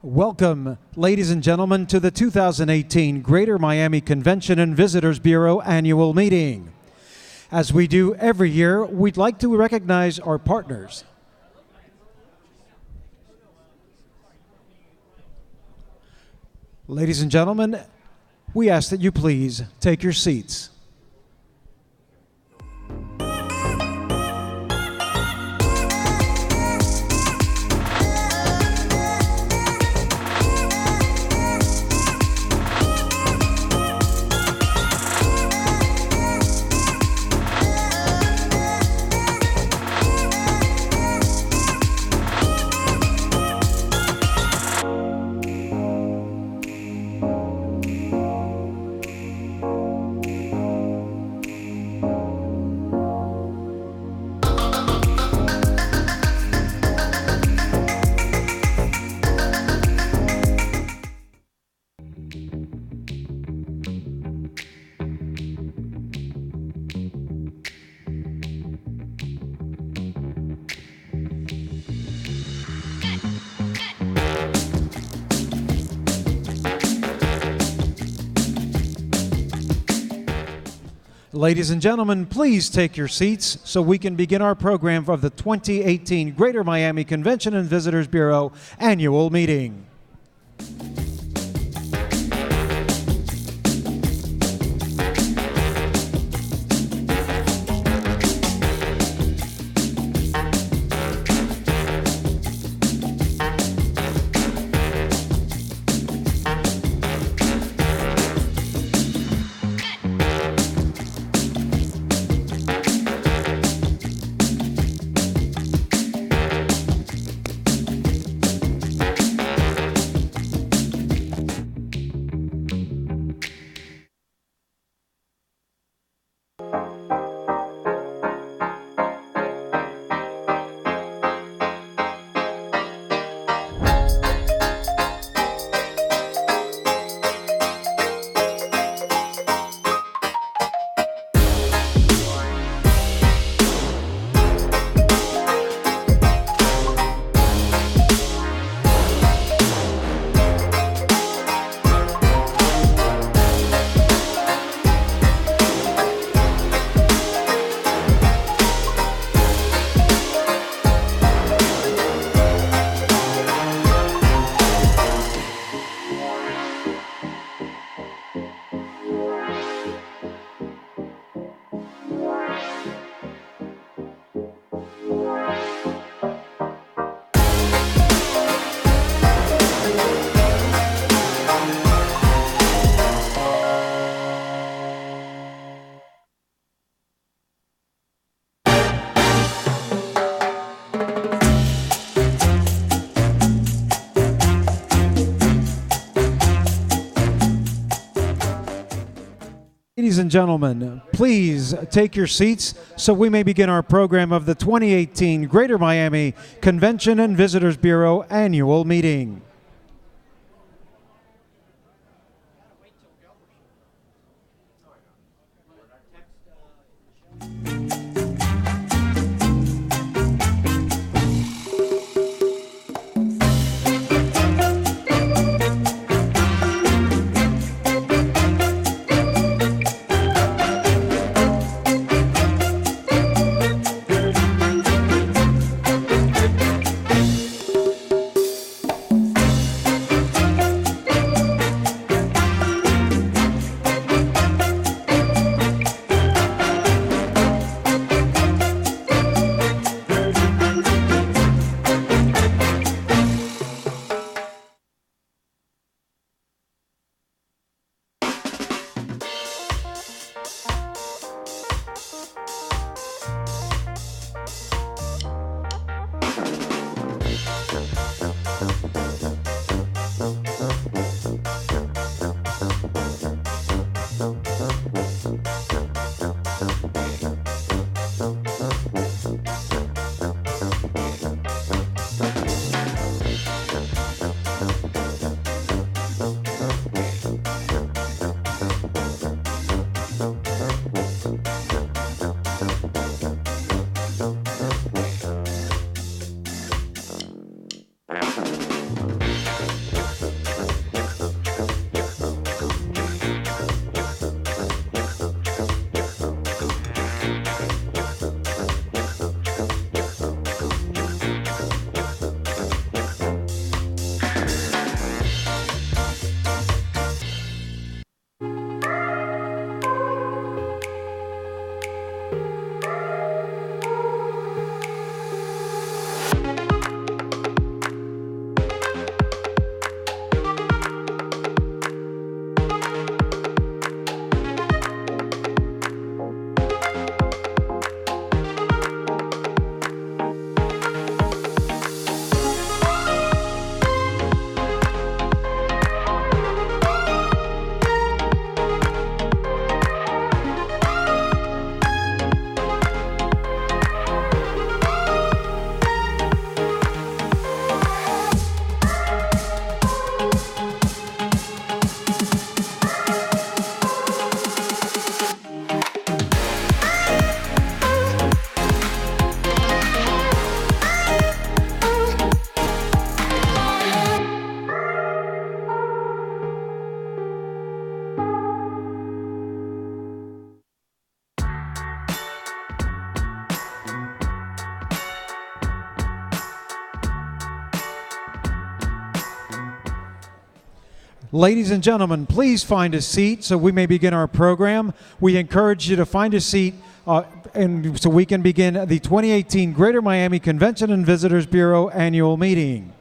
Welcome, ladies and gentlemen, to the 2018 Greater Miami Convention and Visitors Bureau Annual Meeting. As we do every year, we'd like to recognize our partners. Ladies and gentlemen, we ask that you please take your seats. Ladies and gentlemen, please take your seats so we can begin our program of the 2018 Greater Miami Convention and Visitors Bureau Annual Meeting. Ladies and gentlemen, please take your seats so we may begin our program of the 2018 Greater Miami Convention and Visitors Bureau Annual Meeting. Ladies and gentlemen, please find a seat so we may begin our program. We encourage you to find a seat and so we can begin the 2018 Greater Miami Convention and Visitors Bureau Annual Meeting.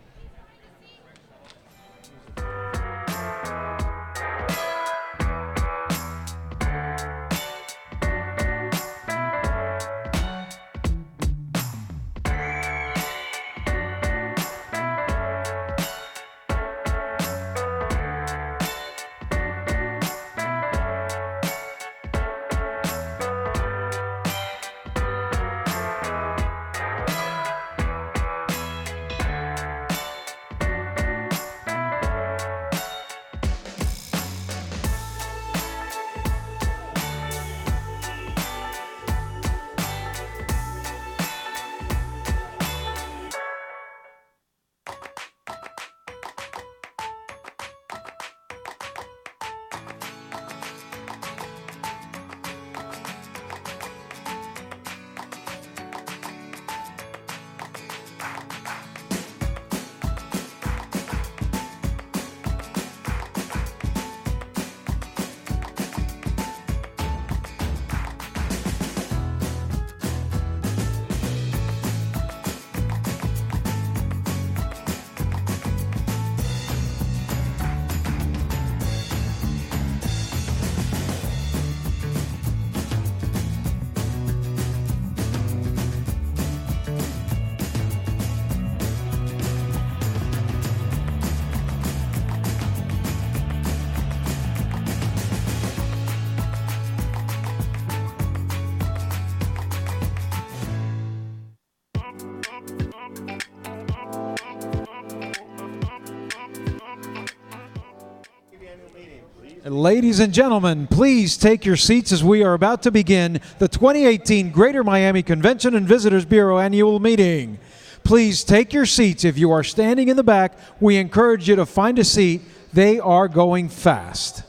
Ladies and gentlemen, please take your seats as we are about to begin the 2018 Greater Miami Convention and Visitors Bureau Annual Meeting. Please take your seats. If you are standing in the back, we encourage you to find a seat. They are going fast.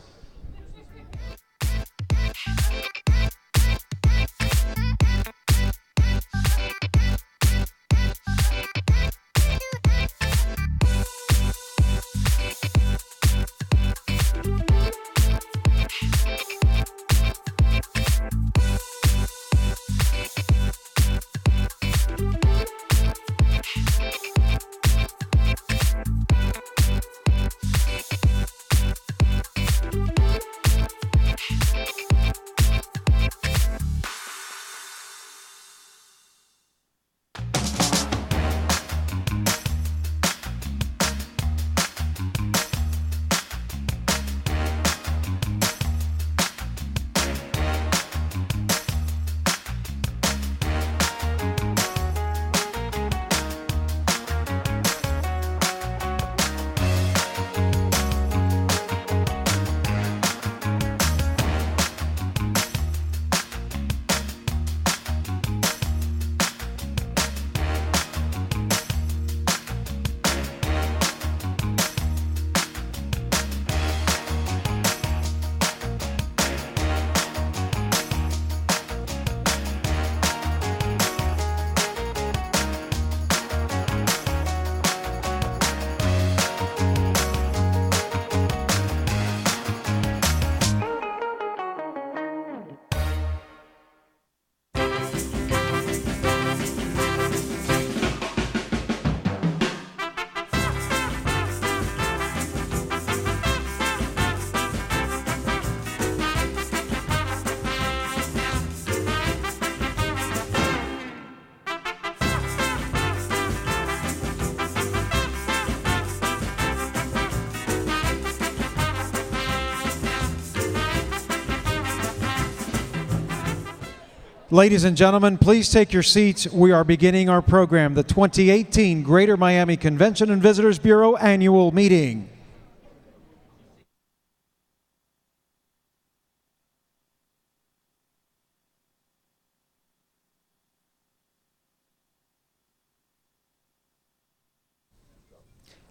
Ladies and gentlemen, please take your seats. We are beginning our program, the 2018 Greater Miami Convention and Visitors Bureau Annual Meeting.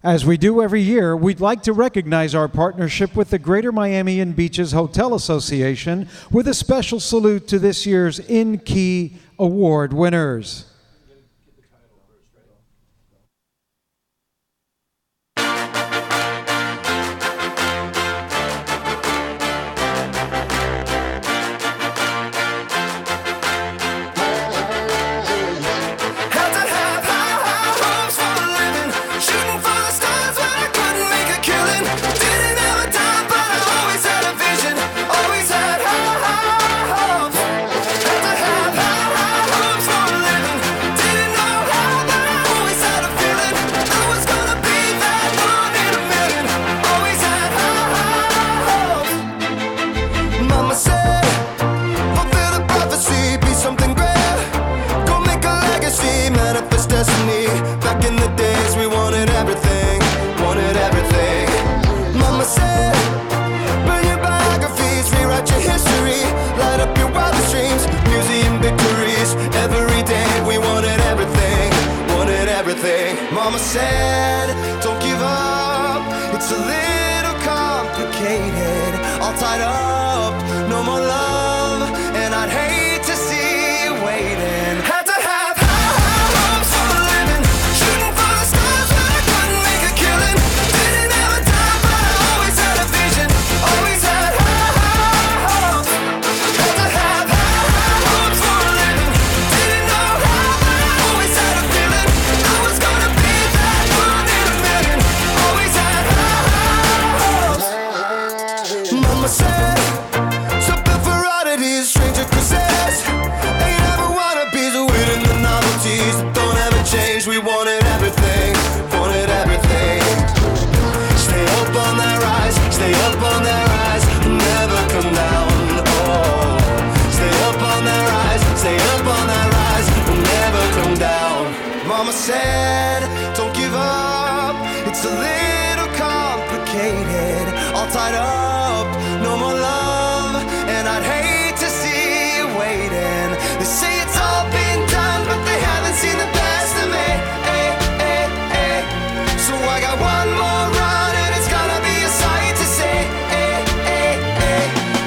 As we do every year, we'd like to recognize our partnership with the Greater Miami and Beaches Hotel Association with a special salute to this year's In Key Award winners. It's a little complicated, all tied up, no more love, and I'd hate to see you waiting. Had to have high hopes for a living, shooting for the stars when I couldn't make a killing. Didn't have a dime, but I always had a vision, always had high hopes. Had to have high hopes for a living, didn't know how, but I always had a feeling I was gonna be that one in a million. Always had high hopes. Mama said, something for oddities, stranger cruises. Ain't ever wannabes, winning the novelties that don't ever change. We wanted everything, wanted everything. Stay up on that rise, stay up on that rise, never come down. Oh, stay up on that rise, stay up on that rise, never come down. Mama said, don't give up, it's a little complicated, all tied up, no more love, and I'd hate to see you waiting. They say it's all been done, but they haven't seen the best of me. So I got one more run, and it's gonna be a sight to see.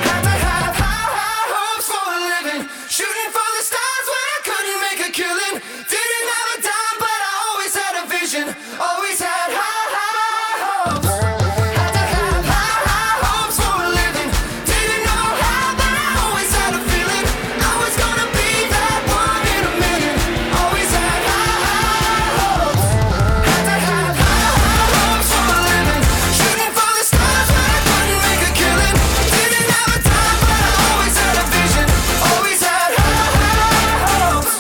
Had to have high hopes for a living, shooting for the stars when I couldn't make a killing. Didn't have a dime, but I always had a vision, always had high hopes. Had to have high hopes for a living, didn't know how, but I always had a feeling I was gonna be that one in a million. Always had high hopes. Had to have high hopes for a living, shooting for the stars when I couldn't make a killing. Didn't have a dime, but I always had a vision, always had high hopes.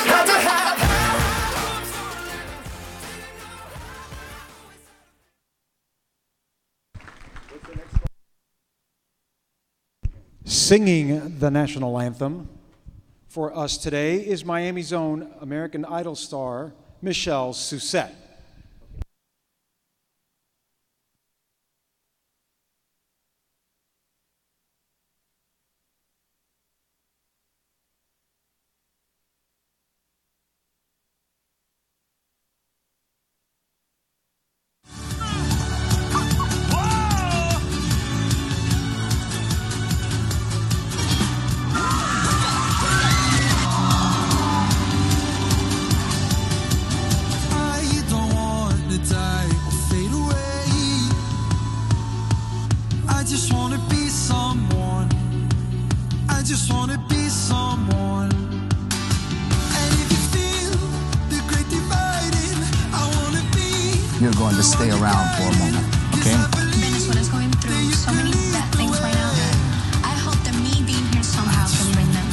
Had to have high hopes for a living. Singing the national anthem for us today is Miami's own American Idol star, Michelle Suzette. I don't want to die or fade away. I just want to be someone. I just want to be someone. And if you feel the great dividing, I want to be. You're going to stay around for a moment, okay? Venezuela's going through so many bad things right now. I hope that me being here somehow can bring them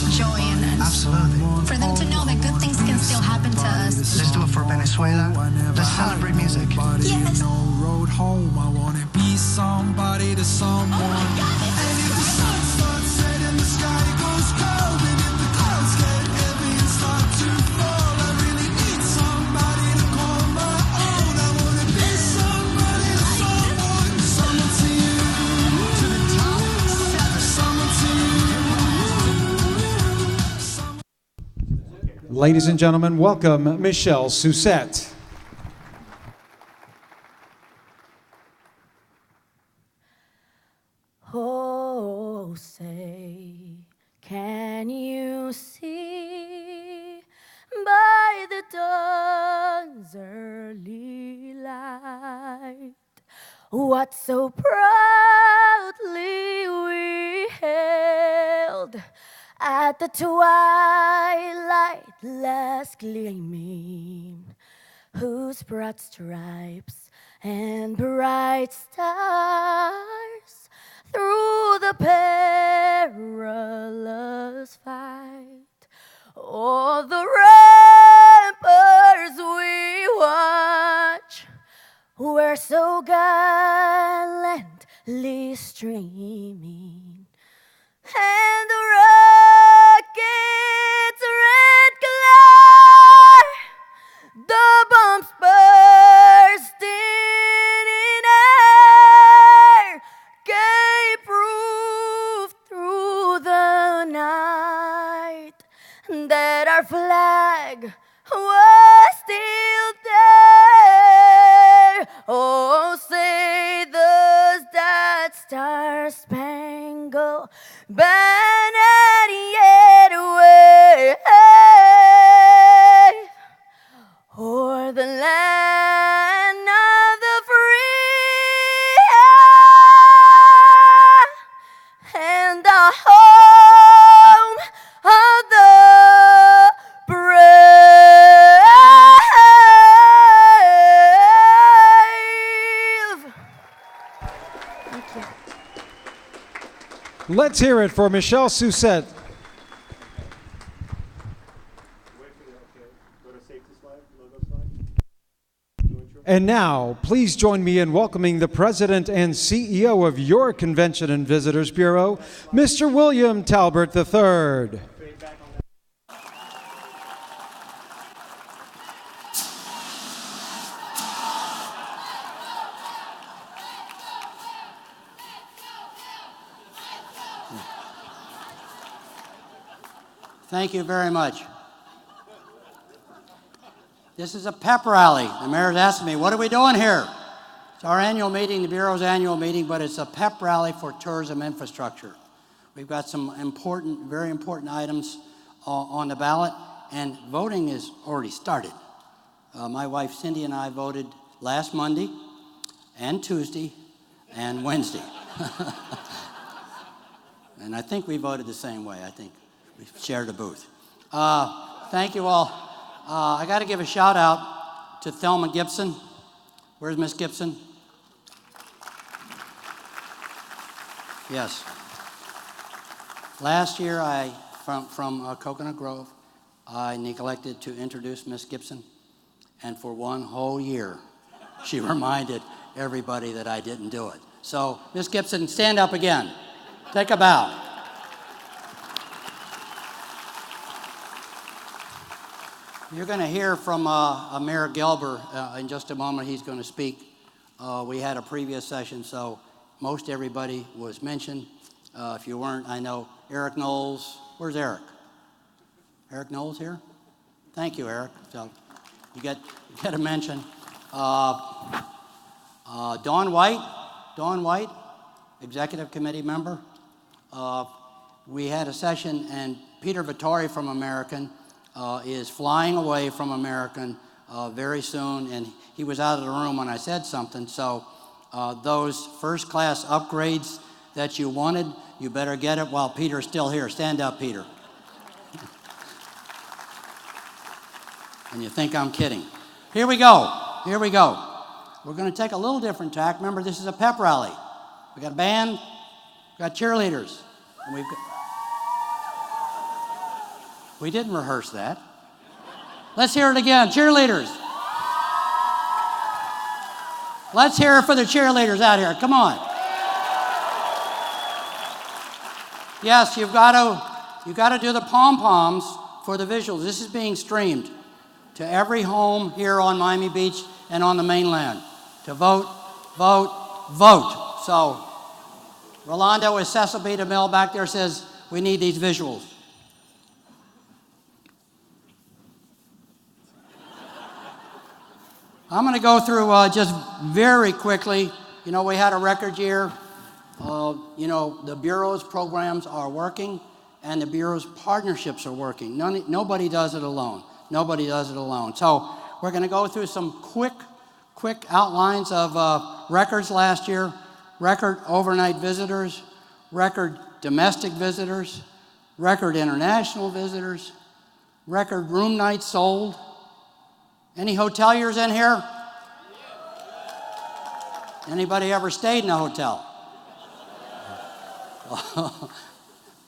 joy and Absolutely. for them to know that good things can still happen to us. Let's do it for Venezuela. Let's celebrate music. Yes. No road home. I want to be somebody to someone. And if the sun starts setting, the sky goes cold, and if the clouds get heavy and start to fall, I really need somebody to call my own. I want to be somebody to someone. Someone to you. To the top. Someone to you. Ladies and gentlemen, welcome Michelle Suzette. Oh, say, can you see by the dawn's early light what so proudly we hailed at the twilight last gleaming, whose broad stripes and bright stars through the perilous fight o'er the ramparts we watch were so gallantly streaming, and the rocket's red glare, the bombs bursting in air, gave proof through the night that our flag was still there. Oh, say Let's hear it for Michelle Sousette. And now, please join me in welcoming the President and CEO of your Convention and Visitors Bureau, Mr. William Talbert III. Thank you very much. This is a pep rally. The mayor's asking me, what are we doing here? It's our annual meeting, the Bureau's annual meeting, but it's a pep rally for tourism infrastructure. We've got some important, very important items on the ballot, and voting is already started. My wife Cindy and I voted last Monday and Tuesday and Wednesday. And I think we voted the same way. I think we shared a booth. Thank you all. I got to give a shout out to Thelma Gibson. Where's Miss Gibson? Yes. Last year, from Coconut Grove, I neglected to introduce Miss Gibson, and for one whole year, she reminded everybody that I didn't do it. So, Miss Gibson, stand up again. Take a bow. You're going to hear from Mayor Gelber in just a moment. He's going to speak. We had a previous session, so most everybody was mentioned. If you weren't, I know Eric Knowles. Where's Eric? Eric Knowles here? Thank you, Eric. So you get a mention. Dawn White, Executive Committee member. We had a session, and Peter Vittori from American is flying away from American very soon, and he was out of the room when I said something. So those first-class upgrades that you wanted, you better get it while Peter's still here. Stand up, Peter. And you think I'm kidding. Here we go. Here we go. We're going to take a little different tack. Remember, this is a pep rally. We got a band, we got cheerleaders, and we've got... We didn't rehearse that. Let's hear it again. Cheerleaders. Let's hear it for the cheerleaders out here. Come on. Yes, you've got to do the pom-poms for the visuals. This is being streamed to every home here on Miami Beach and on the mainland to vote, vote, vote. So Rolando with Cecil B. DeMille back there says we need these visuals. I'm going to go through just very quickly. You know, we had a record year. You know, the Bureau's programs are working, and the Bureau's partnerships are working. Nobody does it alone. Nobody does it alone. So we're going to go through some quick outlines of records last year, record overnight visitors, record domestic visitors, record international visitors, record room nights sold. Any hoteliers in here? Anybody ever stayed in a hotel?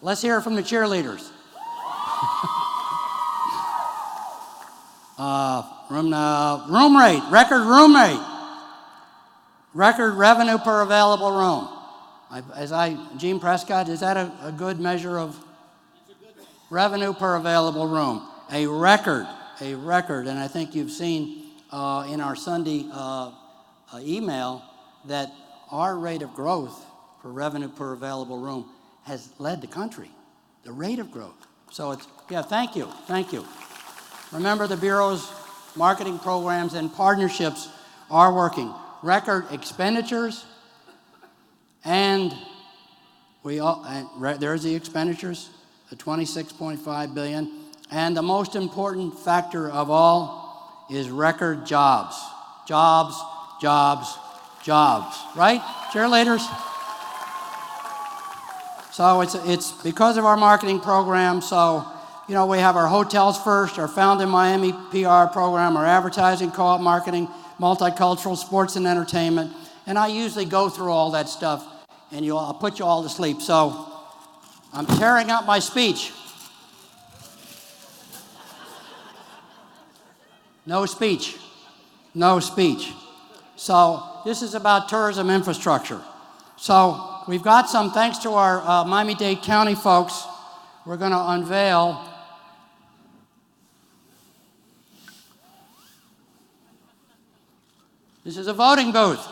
Let's hear it from the cheerleaders. Room rate, record room rate, record revenue per available room. Gene Prescott, is that a good measure of revenue per available room? A record, and I think you've seen in our Sunday email that our rate of growth for revenue per available room has led the country, the rate of growth. So it's, yeah, thank you. Remember, the Bureau's marketing programs and partnerships are working. Record expenditures, and there's the expenditures, the $26.5 billion. And the most important factor of all is record jobs. Jobs, right, cheerleaders? So it's because of our marketing program. So, you know, we have our Hotels First, our Found in Miami PR program, our advertising, co-op marketing, multicultural, sports and entertainment. And I usually go through all that stuff, and I'll put you all to sleep. So I'm tearing up my speech. No speech. No speech. So this is about tourism infrastructure. So we've got some, thanks to our Miami-Dade County folks, we're going to unveil this is a voting booth.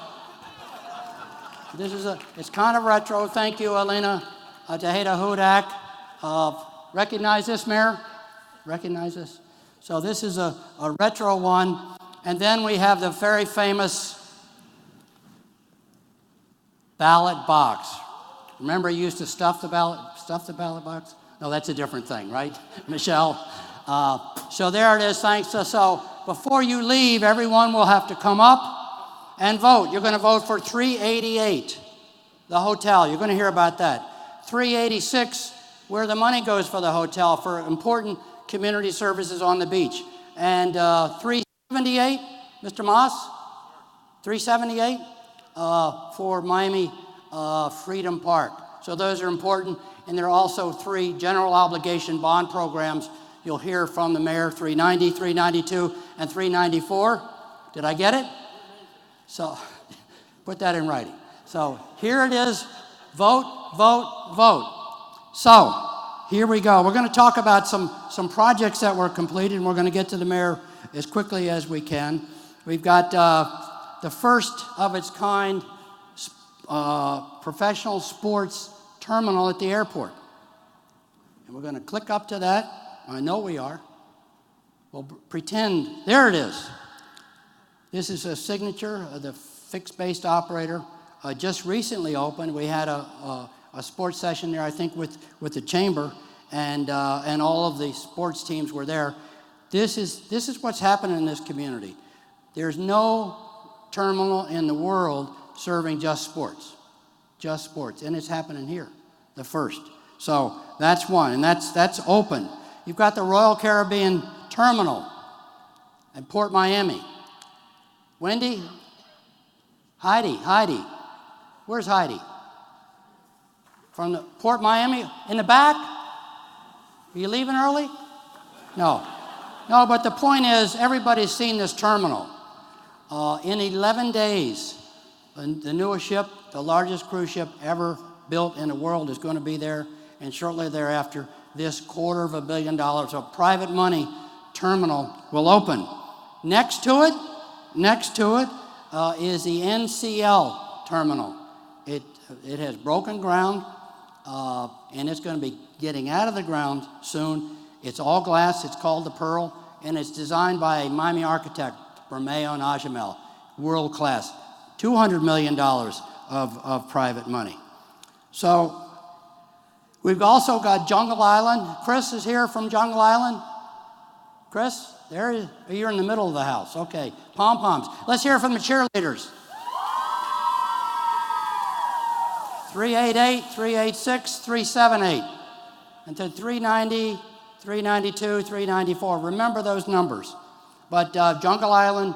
It's kind of retro. Thank you, Alina Tejeda Hudak. Recognize this, Mayor? Recognize this? So this is a retro one. And then we have the very famous ballot box. Remember you used to stuff the ballot box? No, that's a different thing, right, Michelle? So there it is, thanks to, so before you leave, everyone will have to come up and vote. You're going to vote for 388, the hotel. You're going to hear about that. 386, where the money goes for the hotel for important community services on the beach. And 378, Mr. Moss? 378 for Miami Freedom Park. So those are important. And there are also 3 general obligation bond programs you'll hear from the mayor, 390, 392, and 394. Did I get it? So put that in writing. So here it is, vote, vote, vote. So here we go. We're going to talk about some projects that were completed, and we're going to get to the mayor as quickly as we can. We've got the first of its kind professional sports terminal at the airport. And we're going to click up to that. I know we are. We'll pretend, there it is. This is a signature of the fixed-based operator. Just recently opened. We had a sports session there, I think, with the chamber, and all of the sports teams were there. This is what's happening in this community. There's no terminal in the world serving just sports, and it's happening here, the first. So that's one, and that's open. You've got the Royal Caribbean Terminal at Port Miami. Wendy? Heidi. Where's Heidi? From the Port Miami? In the back? Are you leaving early? No, but the point is, everybody's seen this terminal. In 11 days, the newest ship, the largest cruise ship ever built in the world, is going to be there, and shortly thereafter, this $250 million of private money terminal will open. Next to it is the NCL terminal. It has broken ground, and it's going to be getting out of the ground soon. It's all glass. It's called the Pearl, and it's designed by a Miami architect, Romeo and Ajamel, world class. $200 million of private money. So we've also got Jungle Island. Chris is here from Jungle Island. Chris, there he is. You're in the middle of the house. Okay, pom-poms. Let's hear from the cheerleaders. 388, 386, 378. And then 390, 392, 394. Remember those numbers. But Jungle Island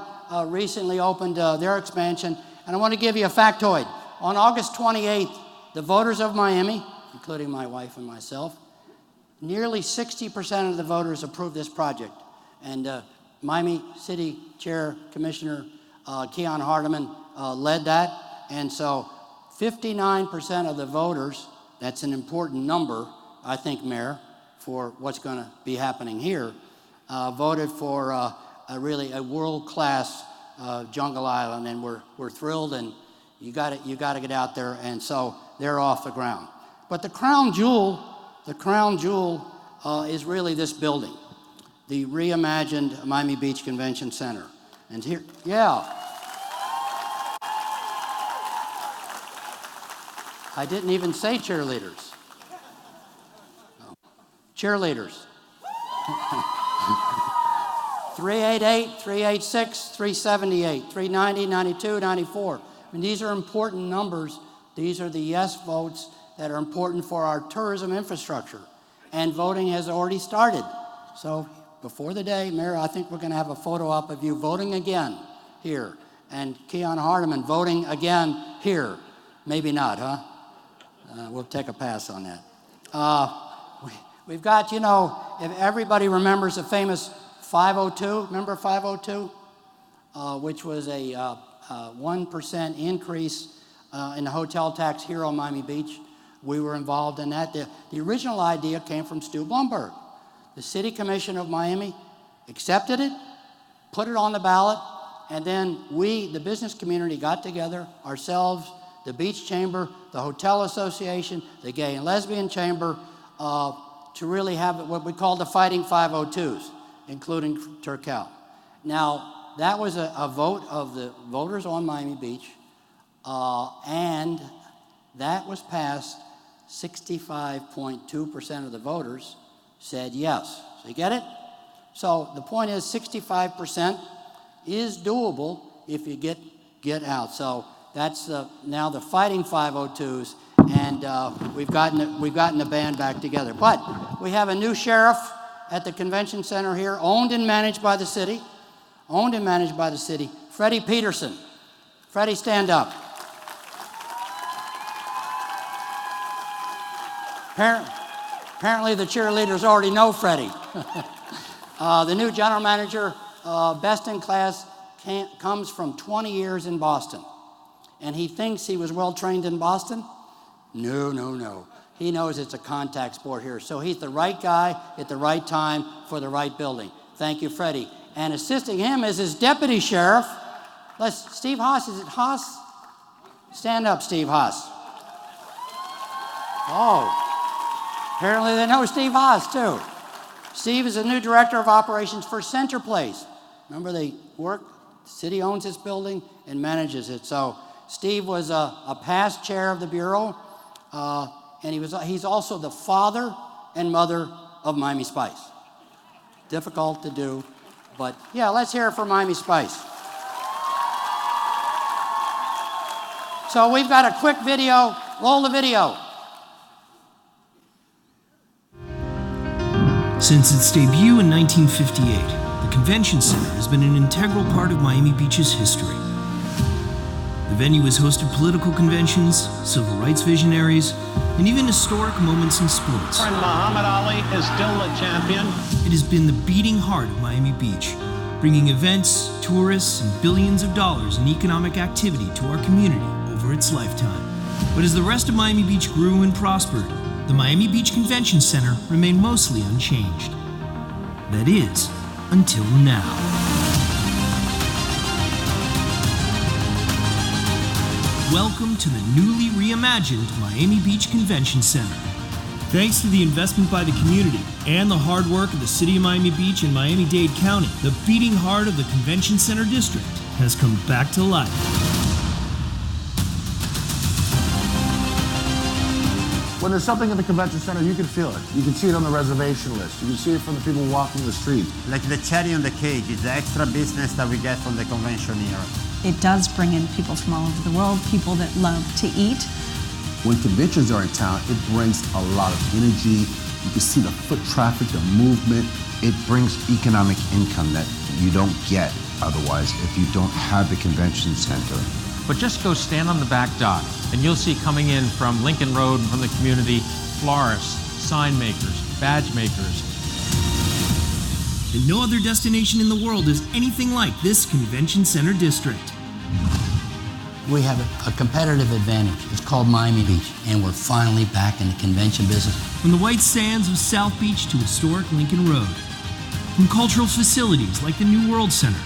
recently opened their expansion. And I want to give you a factoid. On August 28th, the voters of Miami, including my wife and myself, nearly 60% of the voters approved this project. And Miami City Chair Commissioner Keon Hardeman led that. And so 59% of the voters, that's an important number, I think, Mayor, for what's going to be happening here, voted for really a world-class Jungle Island, and we're thrilled, and you got to get out there, and so they're off the ground. But the crown jewel is really this building, the reimagined Miami Beach Convention Center. And here, yeah. I didn't even say cheerleaders. Oh. Cheerleaders. 388, 386, 378, 390, 92, 94. I mean, these are important numbers. These are the yes votes that are important for our tourism infrastructure. And voting has already started. So before the day, Mayor, I think we're going to have a photo op of you voting again here. And Keon Hardeman voting again here. Maybe not, huh? We'll take a pass on that. We've got, you know, if everybody remembers the famous 502, remember 502? Which was a 1% increase in the hotel tax here on Miami Beach. We were involved in that. The original idea came from Stu Blumberg. The City Commission of Miami accepted it, put it on the ballot, and then we, the business community, got together, ourselves, the Beach Chamber, the Hotel Association, the Gay and Lesbian Chamber, to really have what we call the Fighting 502s, including Turkel. Now, that was a vote of the voters on Miami Beach, and that was passed. 65.2% of the voters said yes. So you get it? So the point is 65% is doable if you get out. So that's now the Fighting 502s, and we've gotten the band back together. But we have a new sheriff at the convention center here, owned and managed by the city. Freddie Peterson. Freddie, stand up. Apparently the cheerleaders already know Freddie. The new general manager, best in class, comes from 20 years in Boston. And he thinks he was well trained in Boston? No. He knows it's a contact sport here. So he's the right guy at the right time for the right building. Thank you, Freddie. And assisting him is his deputy sheriff. Steve Haas, is it Haas? Stand up, Steve Haas. Oh, apparently they know Steve Haas too. Steve is the new director of operations for Center Place. Remember, they work, the city owns this building and manages it. So Steve was a past chair of the Bureau, and he's also the father and mother of Miami Spice. Difficult to do, but yeah, let's hear it for Miami Spice. So we've got a quick video. Roll the video. Since its debut in 1958, the Convention Center has been an integral part of Miami Beach's history. The venue has hosted political conventions, civil rights visionaries, and even historic moments in sports. And Muhammad Ali is still the champion. It has been the beating heart of Miami Beach, bringing events, tourists, and billions of dollars in economic activity to our community over its lifetime. But as the rest of Miami Beach grew and prospered, the Miami Beach Convention Center remained mostly unchanged. That is, until now. Welcome to the newly reimagined Miami Beach Convention Center. Thanks to the investment by the community and the hard work of the City of Miami Beach and Miami-Dade County, the beating heart of the Convention Center District has come back to life. When there's something in the convention center, you can feel it. You can see it on the reservation list. You can see it from the people walking the street. Like the cherry on the cake, it's the extra business that we get from the convention here. It does bring in people from all over the world, people that love to eat. When conventions are in town, it brings a lot of energy. You can see the foot traffic, the movement. It brings economic income that you don't get otherwise if you don't have the convention center. But just go stand on the back dock and you'll see coming in from Lincoln Road and from the community, florists, sign makers, badge makers. And no other destination in the world is anything like this Convention Center District. We have a competitive advantage. It's called Miami Beach, and we're finally back in the convention business. From the white sands of South Beach to historic Lincoln Road. From cultural facilities like the New World Center,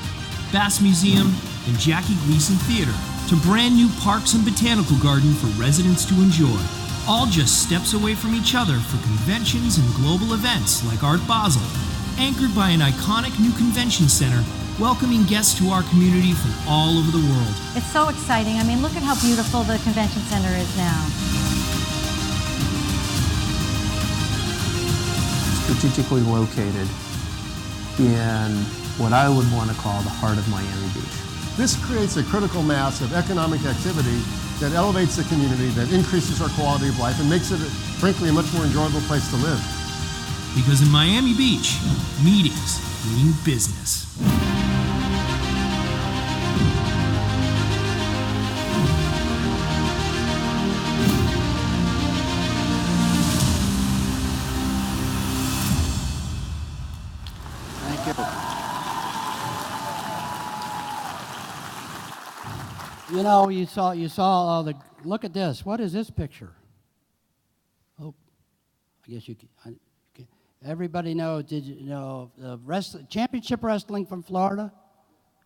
Bass Museum, and Jackie Gleason Theater, to brand new parks and botanical garden for residents to enjoy. All just steps away from each other for conventions and global events like Art Basel, anchored by an iconic new convention center welcoming guests to our community from all over the world. It's so exciting. I mean, look at how beautiful the convention center is now. Strategically located in what I would want to call the heart of Miami Beach. This creates a critical mass of economic activity that elevates the community, that increases our quality of life, and makes it, frankly, a much more enjoyable place to live. Because in Miami Beach, meetings mean business. know, you saw the, look at this. What is this picture? Oh, I guess you can. Everybody know, did you know the championship wrestling from Florida?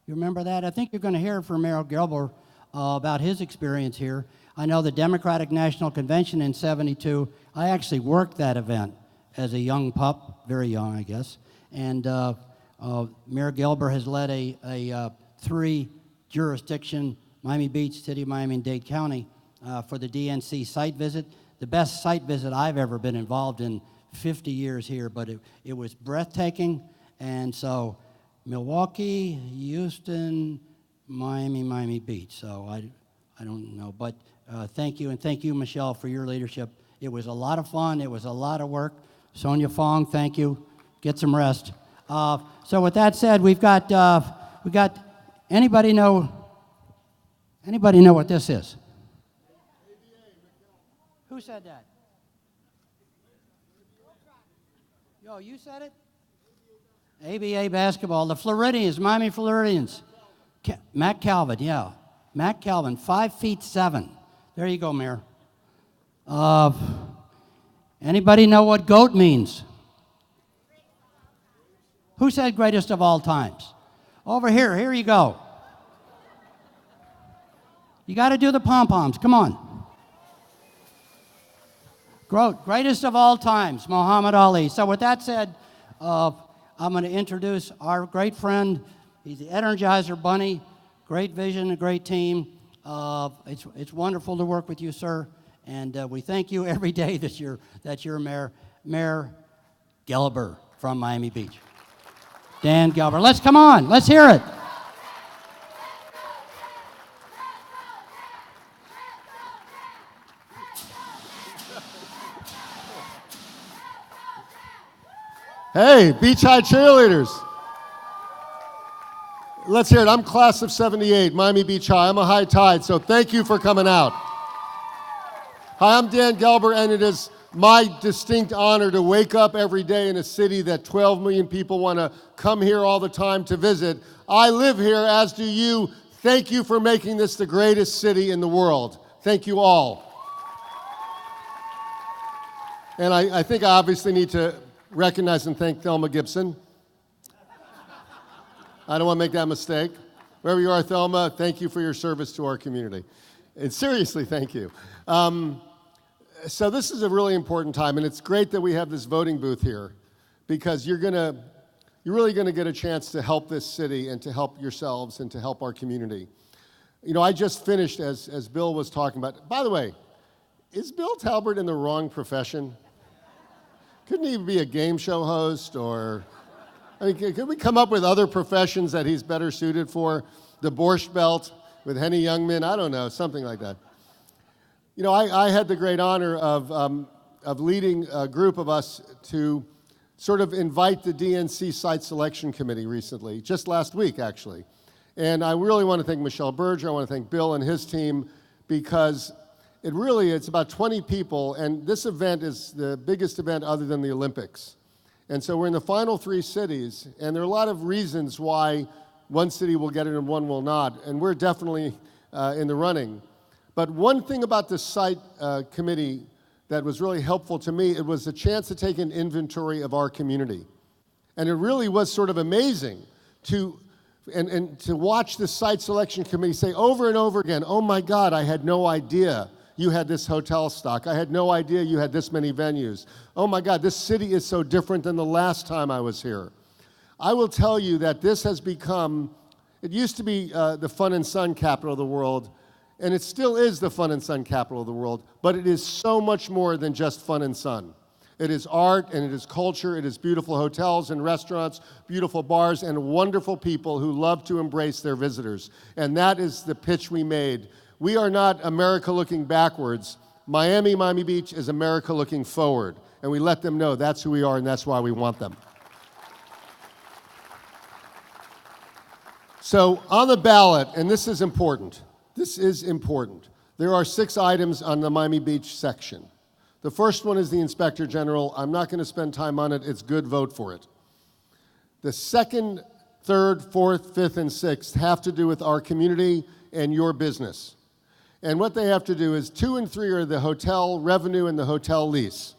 You remember that? I think you're going to hear from Mayor Gelber about his experience here. I know the Democratic National Convention in '72, I actually worked that event as a young pup, very young, I guess. And Mayor Gelber has led a three-jurisdiction, Miami Beach, City of Miami, and Dade County, for the DNC site visit. The best site visit I've ever been involved in 50 years here, but it was breathtaking. And so Milwaukee, Houston, Miami Beach. So I don't know, but thank you, and thank you, Michelle, for your leadership. It was a lot of fun. It was a lot of work. Sonia Fong, thank you. Get some rest. So with that said, we got anybody know what this is? Who said that? Yo, you said it? ABA basketball, the Floridians, Miami Floridians. Matt Calvin, yeah. Matt Calvin, 5'7". There you go, Mayor. Anybody know what GOAT means? Who said greatest of all times? Over here you go. You got to do the pom-poms, come on. Greatest of all times, Muhammad Ali. So with that said, I'm going to introduce our great friend. He's the Energizer Bunny. Great vision, a great team. It's wonderful to work with you, sir. And we thank you every day that you're Mayor Gelber from Miami Beach. Dan Gelber. Let's hear it. Hey, Beach High cheerleaders. Let's hear it. I'm class of '78, Miami Beach High. I'm a high tide, so thank you for coming out. Hi, I'm Dan Gelber, and it is my distinct honor to wake up every day in a city that 12 million people want to come here all the time to visit. I live here, as do you. Thank you for making this the greatest city in the world. Thank you all. And I think I obviously need to recognize and thank Thelma Gibson. I don't want to make that mistake. Wherever you are, Thelma, thank you for your service to our community. And seriously, thank you. So this is a really important time, and it's great that we have this voting booth here, because you're really going to get a chance to help this city and to help yourselves and to help our community. You know, I just finished, as Bill was talking about. By the way, is Bill Talbert in the wrong profession? Couldn't he be a game show host, or, I mean, could we come up with other professions that he's better suited for? The Borscht Belt with Henny Youngman, I don't know, something like that. You know, I had the great honor of leading a group of us to sort of invite the DNC Site Selection Committee recently, just last week, actually. And I really want to thank Michelle Berger, I want to thank Bill and his team, because it's about 20 people, and this event is the biggest event other than the Olympics. And so we're in the final 3 cities, and there are a lot of reasons why one city will get it and one will not, and we're definitely in the running. But one thing about the site committee that was really helpful to me, it was a chance to take an inventory of our community. And it really was sort of amazing to watch the site selection committee say over and over again, oh my God, I had no idea you had this hotel stock. I had no idea you had this many venues. Oh my God, this city is so different than the last time I was here. I will tell you that this has become, it used to be the fun and sun capital of the world, and it still is the fun and sun capital of the world, but it is so much more than just fun and sun. It is art, and it is culture, it is beautiful hotels and restaurants, beautiful bars, and wonderful people who love to embrace their visitors. And that is the pitch we made. We are not America looking backwards. Miami Beach is America looking forward. And we let them know that's who we are, and that's why we want them. So on the ballot, and this is important, there are 6 items on the Miami Beach section. The first one is the Inspector General. I'm not going to spend time on it. It's good, vote for it. The second, third, fourth, fifth, and sixth have to do with our community and your business. And what they have to do is 2 and 3 are the hotel revenue and the hotel lease.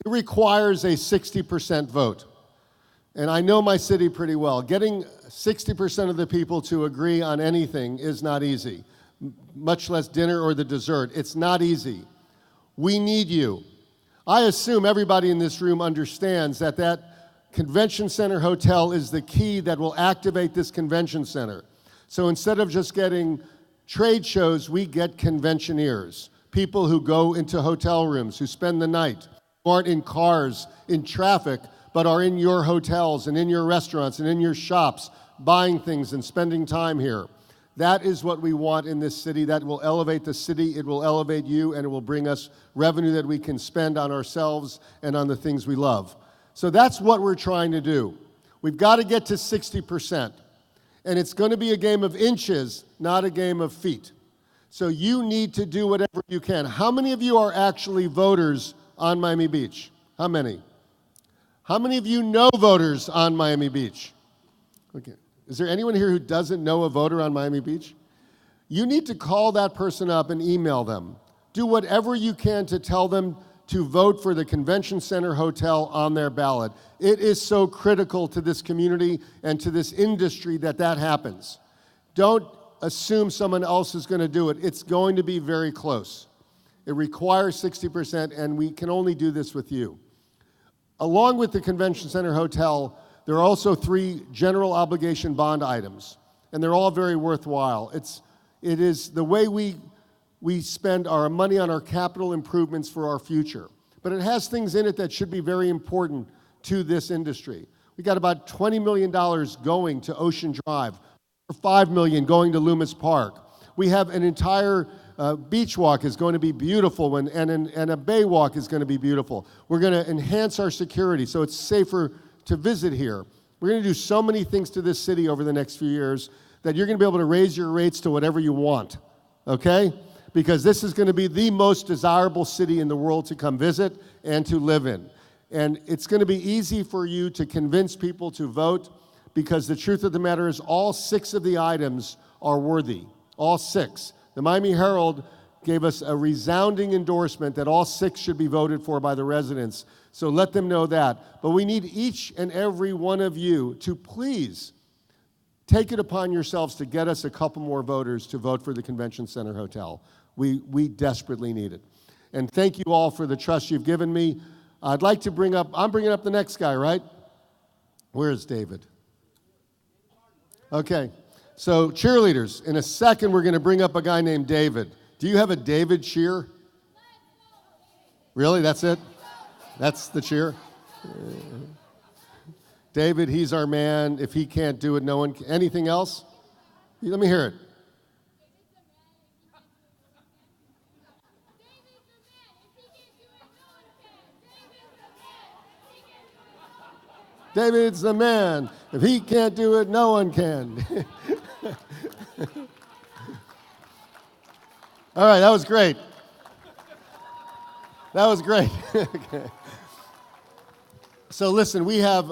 It requires a 60% vote. And I know my city pretty well. Getting 60% of the people to agree on anything is not easy, much less dinner or the dessert. It's not easy. We need you. I assume everybody in this room understands that that convention center hotel is the key that will activate this convention center. So instead of just getting trade shows, we get conventioneers, people who go into hotel rooms, who spend the night, who aren't in cars, in traffic, but are in your hotels and in your restaurants and in your shops, buying things and spending time here. That is what we want in this city. That will elevate the city, it will elevate you, and it will bring us revenue that we can spend on ourselves and on the things we love. So that's what we're trying to do. We've got to get to 60%. And it's going to be a game of inches, not a game of feet. So you need to do whatever you can. How many of you are actually voters on Miami Beach? How many? How many of you know voters on Miami Beach? Okay. Is there anyone here who doesn't know a voter on Miami Beach? You need to call that person up and email them. Do whatever you can to tell them to vote for the Convention Center Hotel on their ballot. It is so critical to this community and to this industry that that happens. Don't assume someone else is going to do it. It's going to be very close. It requires 60%, and we can only do this with you. Along with the Convention Center Hotel, there are also 3 general obligation bond items, and they're all very worthwhile. It is the way we spend our money on our capital improvements for our future. But it has things in it that should be very important to this industry. We got about $20 million going to Ocean Drive, $5 million going to Loomis Park. We have an entire beach walk is going to be beautiful, and a bay walk is going to be beautiful. We're going to enhance our security so it's safer to visit here. We're going to do so many things to this city over the next few years that you're going to be able to raise your rates to whatever you want, okay? Because this is going to be the most desirable city in the world to come visit and to live in. And it's going to be easy for you to convince people to vote, because the truth of the matter is all 6 of the items are worthy, all 6. The Miami Herald gave us a resounding endorsement that all 6 should be voted for by the residents. So let them know that. But we need each and every one of you to please take it upon yourselves to get us a couple more voters to vote for the Convention Center Hotel. We desperately need it. And thank you all for the trust you've given me. I'd like to I'm bringing up the next guy, right? Where is David? Okay, so cheerleaders. In a second, we're going to bring up a guy named David. Do you have a David cheer? Really, that's it? That's the cheer? David, he's our man. If he can't do it, no one can. Anything else? Let me hear it. David's the man. If he can't do it, no one can. All right, that was great. That was great. Okay. So listen, we have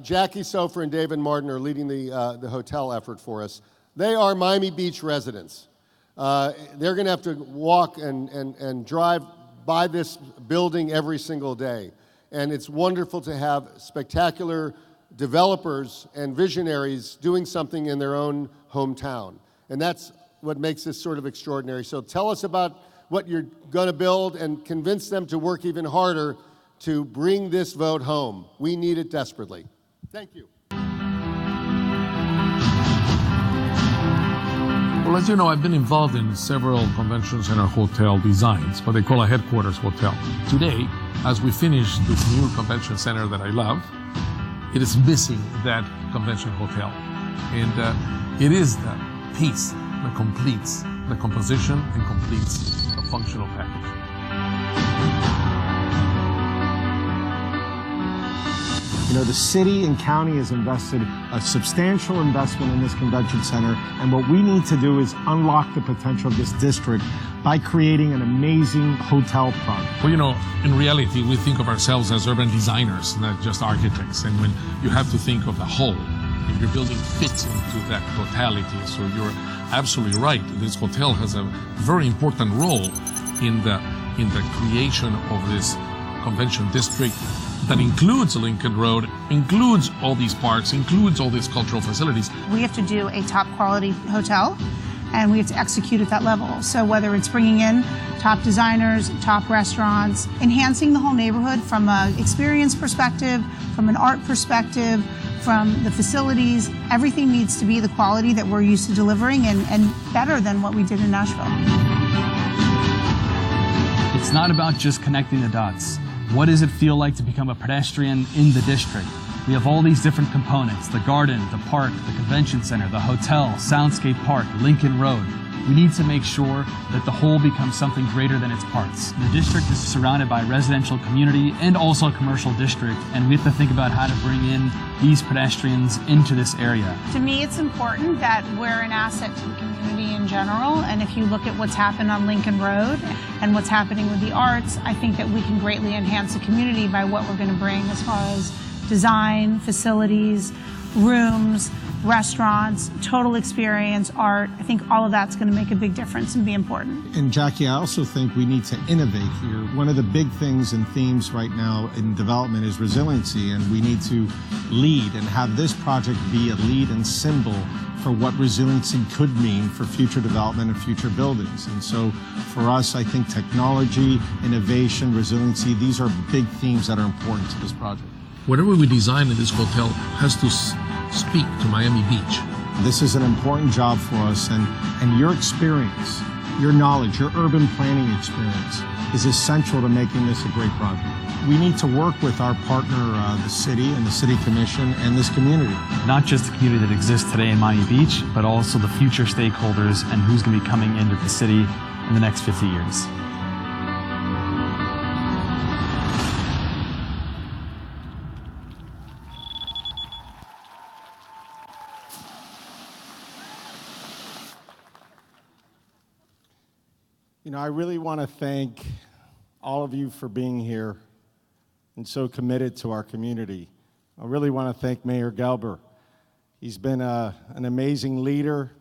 Jackie Sofer and David Martin are leading the hotel effort for us. They are Miami Beach residents. They're going to have to walk and drive by this building every single day. And it's wonderful to have spectacular developers and visionaries doing something in their own hometown. And that's what makes this sort of extraordinary. So tell us about what you're going to build and convince them to work even harder to bring this vote home. We need it desperately. Thank you. Well, as you know, I've been involved in several convention center hotel designs, what they call a headquarters hotel. Today, as we finish this new convention center that I love, it is missing that convention hotel. And it is the piece that completes the composition and completes the functional package. You know, the city and county has invested a substantial investment in this convention center, and what we need to do is unlock the potential of this district by creating an amazing hotel product. Well, you know, in reality, we think of ourselves as urban designers, not just architects. And when you have to think of the whole, if your building fits into that totality. So you're absolutely right. This hotel has a very important role in the creation of this convention district that includes Lincoln Road, includes all these parks, includes all these cultural facilities. We have to do a top quality hotel, and we have to execute at that level. So whether it's bringing in top designers, top restaurants, enhancing the whole neighborhood from an experience perspective, from an art perspective, from the facilities, everything needs to be the quality that we're used to delivering and better than what we did in Nashville. It's not about just connecting the dots. What does it feel like to become a pedestrian in the district? We have all these different components: the garden, the park, the convention center, the hotel, Soundscape Park, Lincoln Road. We need to make sure that the whole becomes something greater than its parts. The district is surrounded by a residential community and also a commercial district, and we have to think about how to bring in these pedestrians into this area. To me, it's important that we're an asset to the community in general, and if you look at what's happened on Lincoln Road and what's happening with the arts, I think that we can greatly enhance the community by what we're going to bring as far as design, facilities, rooms, restaurants, total experience, art. I think all of that's going to make a big difference and be important. And Jackie, I also think we need to innovate here. One of the big things and themes right now in development is resiliency, and we need to lead and have this project be a lead and symbol for what resiliency could mean for future development and future buildings. And so for us, I think technology, innovation, resiliency, these are big themes that are important to this project. Whatever we design in this hotel has to speak to Miami Beach. This is an important job for us, and your experience, your knowledge, your urban planning experience is essential to making this a great project. We need to work with our partner, the city and the city commission and this community. Not just the community that exists today in Miami Beach, but also the future stakeholders and who's going to be coming into the city in the next 50 years. You know, I really want to thank all of you for being here and so committed to our community. I really want to thank Mayor Gelber. He's been an amazing leader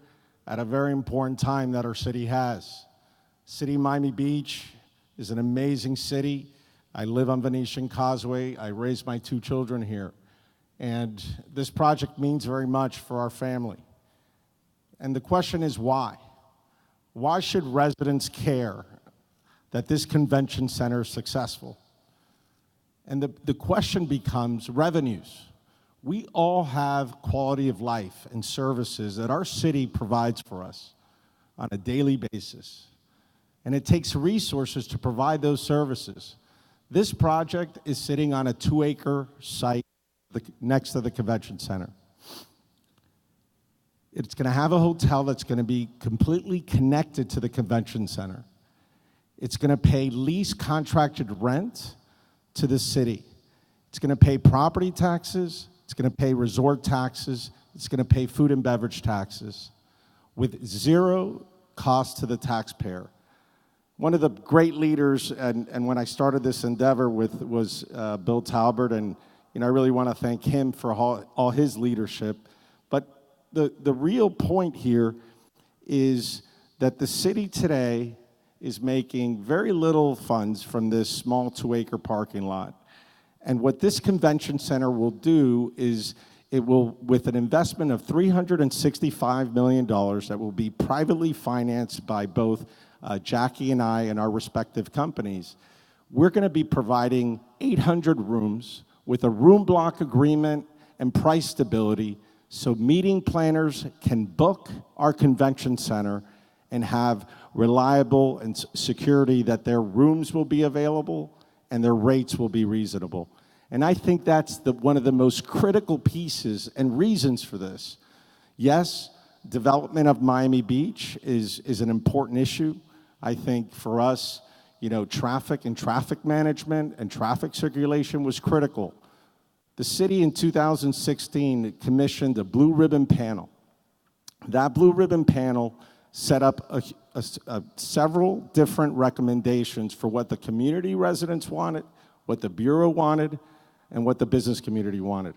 at a very important time that our city has. City of Miami Beach is an amazing city. I live on Venetian Causeway. I raised my 2 children here. And this project means very much for our family. And the question is why? Why should residents care that this convention center is successful? And the question becomes revenues. We all have quality of life and services that our city provides for us on a daily basis. And it takes resources to provide those services. This project is sitting on a 2-acre site next to the convention center. It's going to have a hotel that's going to be completely connected to the convention center. It's going to pay lease contracted rent to the city. It's going to pay property taxes. It's going to pay resort taxes. It's going to pay food and beverage taxes with zero cost to the taxpayer. One of the great leaders, and when I started this endeavor was Bill Talbert, and I really want to thank him for all his leadership. But the real point here is that the city today is making very little funds from this small 2-acre parking lot. And what this convention center will do is it will, with an investment of $365 million that will be privately financed by both Jackie and I and our respective companies, we're going to be providing 800 rooms with a room block agreement and price stability, so meeting planners can book our convention center and have reliable and security that their rooms will be available and their rates will be reasonable. And I think that's one of the most critical pieces and reasons for this. Yes, development of Miami Beach is an important issue. I think for us, traffic and traffic management and traffic circulation was critical. The city in 2016 commissioned a blue ribbon panel. That blue ribbon panel set up several different recommendations for what the community residents wanted, what the Bureau wanted, and what the business community wanted.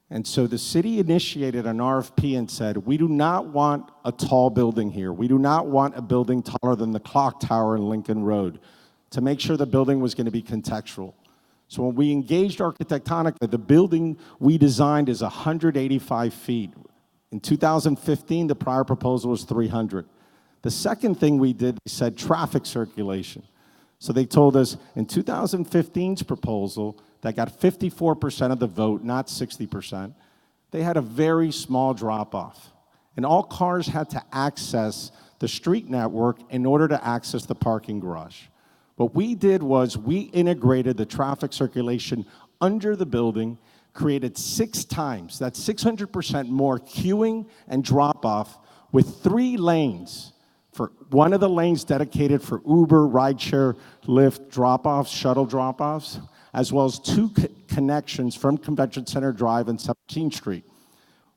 And so the city initiated an RFP and said, we do not want a tall building here. We do not want a building taller than the clock tower in Lincoln Road, to make sure the building was going to be contextual. So when we engaged architectonically, the building we designed is 185 feet. In 2015, the prior proposal was 300. The second thing we did, we said traffic circulation. So they told us in 2015's proposal that got 54% of the vote, not 60%, they had a very small drop-off. And all cars had to access the street network in order to access the parking garage. What we did was we integrated the traffic circulation under the building, created 6 times, that's 600% more queuing and drop-off with 3 lanes. For one of the lanes dedicated for Uber, rideshare, Lyft drop-offs, shuttle drop-offs, as well as 2 connections from Convention Center Drive and 17th Street.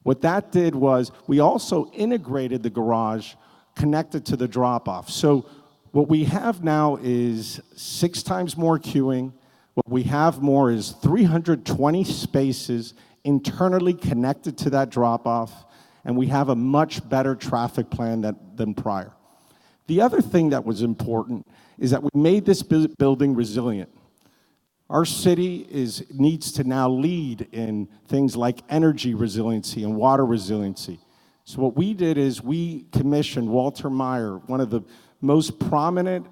What that did was we also integrated the garage connected to the drop-off. So what we have now is 6 times more queuing. What we have more is 320 spaces internally connected to that drop-off, and we have a much better traffic plan than prior. The other thing that was important is that we made this building resilient. Our city needs to now lead in things like energy resiliency and water resiliency. So what we did is we commissioned Walter Meyer, one of the most prominent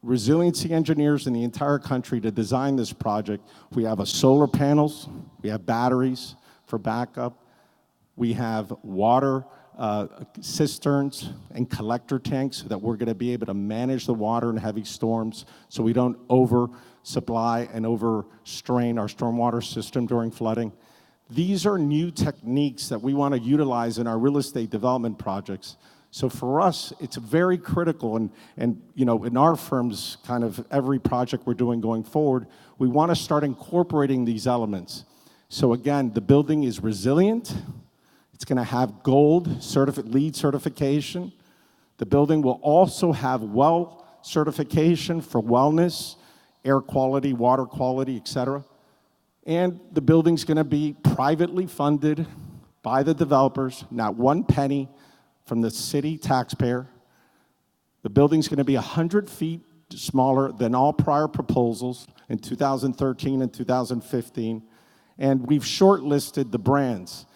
resiliency engineers in the entire country, to design this project. We have solar panels, we have batteries for backup, we have water cisterns and collector tanks so that we're going to be able to manage the water in heavy storms so we don't oversupply and overstrain our stormwater system during flooding. These are new techniques that we want to utilize in our real estate development projects. So for us, it's very critical, and you know, in our firm's kind of every project we're doing going forward, we want to start incorporating these elements. So again, the building is resilient. It's going to have gold LEED certification. The building will also have WELL certification for wellness, air quality, water quality, et cetera. And the building's going to be privately funded by the developers, not 1 penny from the city taxpayer. The building's going to be 100 feet smaller than all prior proposals in 2013 and 2015. And we've shortlisted the brands.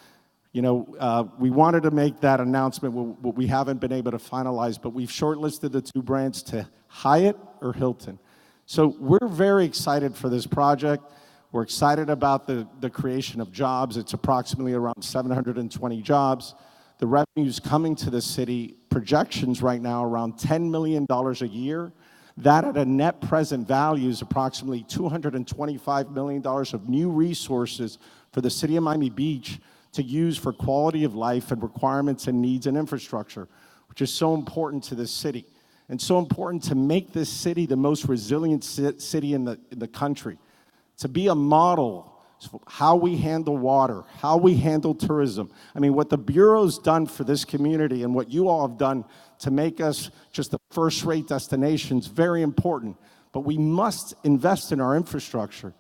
You know, we wanted to make that announcement, what we haven't been able to finalize, but we've shortlisted the 2 brands to Hyatt or Hilton. So we're very excited for this project. We're excited about the creation of jobs. It's approximately around 720 jobs. The revenues coming to the city, projections right now around $10 million a year. That at a net present value is approximately $225 million of new resources for the city of Miami Beach to use for quality of life and requirements and needs and infrastructure, which is so important to this city and so important to make this city the most resilient city in the country, to be a model how we handle water, how we handle tourism. I mean, what the Bureau's done for this community and what you all have done to make us just a first-rate destination is very important, but we must invest in our infrastructure.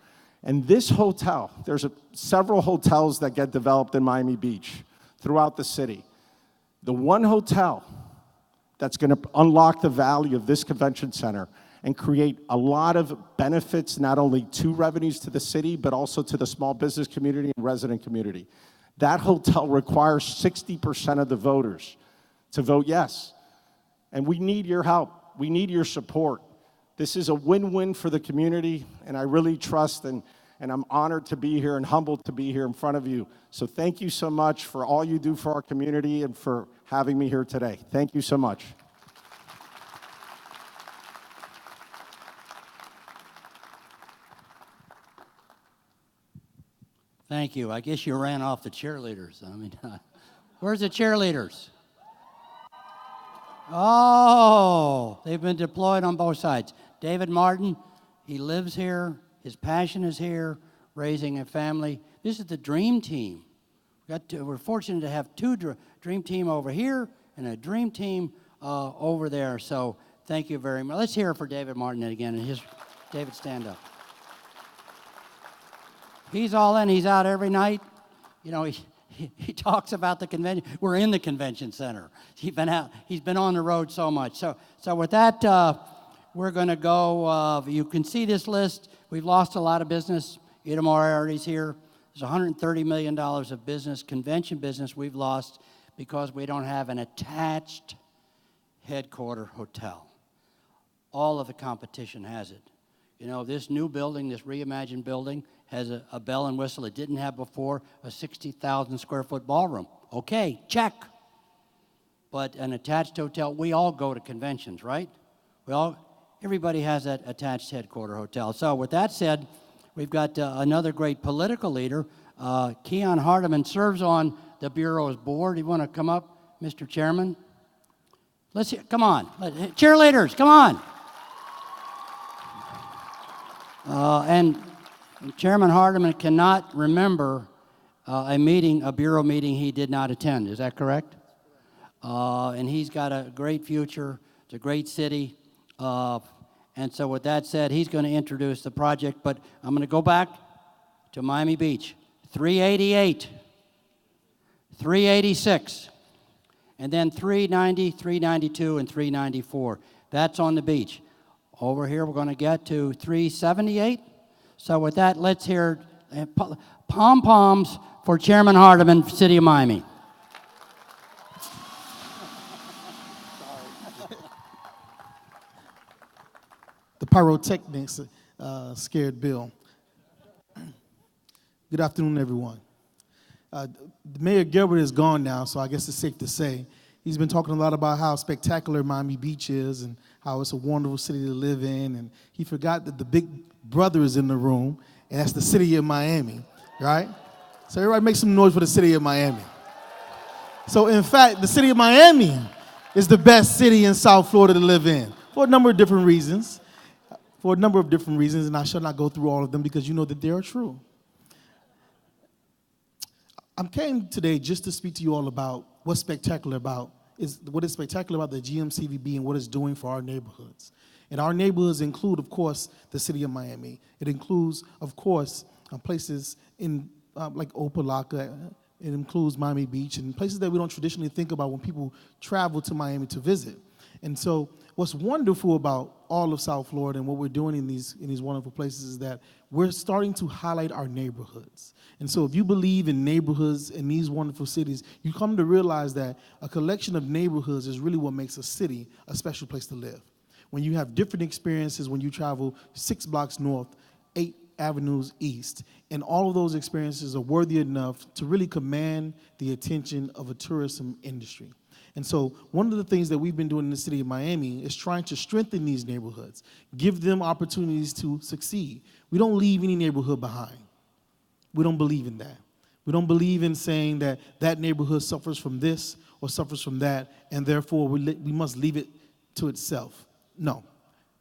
And this hotel, there's several hotels that get developed in Miami Beach throughout the city. The one hotel that's going to unlock the value of this convention center and create a lot of benefits, not only to revenues to the city, but also to the small business community and resident community. That hotel requires 60% of the voters to vote yes. And we need your help. We need your support. This is a win-win for the community, and I really trust and I'm honored to be here and humbled to be here in front of you. So thank you so much for all you do for our community and for having me here today. Thank you so much. Thank you. I guess you ran off the cheerleaders. I mean, where's the cheerleaders? Oh, they've been deployed on both sides. David Martin, he lives here. His passion is here, raising a family. This is the dream team. We're fortunate to have 2 dream team over here and a dream team over there. So thank you very much. Let's hear it for David Martin again. And David, stand up. He's all in. He's out every night. You know, he talks about the convention. We're in the convention center. He's been on the road so much. So with that, we're going to go. You can see this list. We've lost a lot of business. Ida Moriarty's here. There's $130 million of business, convention business we've lost because we don't have an attached headquarter hotel. All of the competition has it. You know, this new building, this reimagined building, has a bell and whistle it didn't have before, a 60,000 square foot ballroom. Okay, check. But an attached hotel, we all go to conventions, right? Everybody has that attached headquarter hotel. So with that said, we've got another great political leader. Keon Hardeman serves on the Bureau's board. You want to come up, Mr. Chairman? Let's hear, come on. Cheerleaders, come on. And Chairman Hardeman cannot remember a Bureau meeting he did not attend. Is that correct? And he's got a great future. It's a great city. And so with that said, he's going to introduce the project. But I'm going to go back to Miami Beach. 388, 386, and then 390, 392, and 394. That's on the beach. Over here, we're going to get to 378. So with that, let's hear pom-poms for Chairman Hardeman, City of Miami. The pyrotechnics scared Bill. Good afternoon, everyone. Mayor Gilbert is gone now, so I guess it's safe to say. He's been talking a lot about how spectacular Miami Beach is and how it's a wonderful city to live in, and he forgot that the big brother is in the room, and that's the city of Miami, right? So everybody make some noise for the city of Miami. So in fact, the city of Miami is the best city in South Florida to live in for a number of different reasons. And I shall not go through all of them because you know that they are true. I came today just to speak to you all about what is spectacular about the GMCVB and what it's doing for our neighborhoods. And our neighborhoods include, of course, the city of Miami. It includes, of course, places in like Opelika. It includes Miami Beach and places that we don't traditionally think about when people travel to Miami to visit. And so what's wonderful about all of South Florida and what we're doing in these wonderful places is that we're starting to highlight our neighborhoods. And so if you believe in neighborhoods in these wonderful cities, you come to realize that a collection of neighborhoods is really what makes a city a special place to live. When you have different experiences when you travel 6 blocks north, 8 avenues east, and all of those experiences are worthy enough to really command the attention of a tourism industry. And so one of the things that we've been doing in the city of Miami is trying to strengthen these neighborhoods, give them opportunities to succeed. We don't leave any neighborhood behind. We don't believe in that. We don't believe in saying that that neighborhood suffers from this or suffers from that, and therefore we must leave it to itself. No.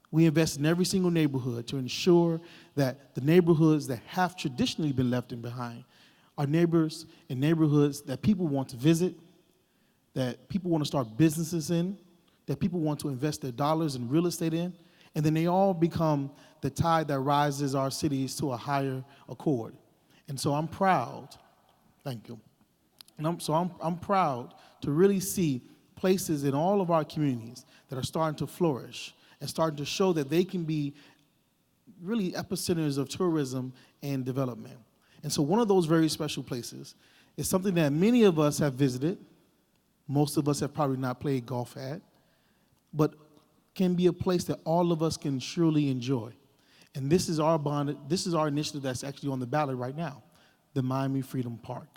We invest in every single neighborhood to ensure that the neighborhoods that have traditionally been left behind are neighbors and neighborhoods that people want to visit, that people want to start businesses in, that people want to invest their dollars in real estate in, and then they all become the tide that rises our cities to a higher accord. And so I'm proud, thank you, and I'm proud to really see places in all of our communities that are starting to flourish and starting to show that they can be really epicenters of tourism and development. And so one of those very special places is something that many of us have visited. Most of us have probably not played golf at, but can be a place that all of us can surely enjoy. And this is our initiative that's actually on the ballot right now, the Miami Freedom Park.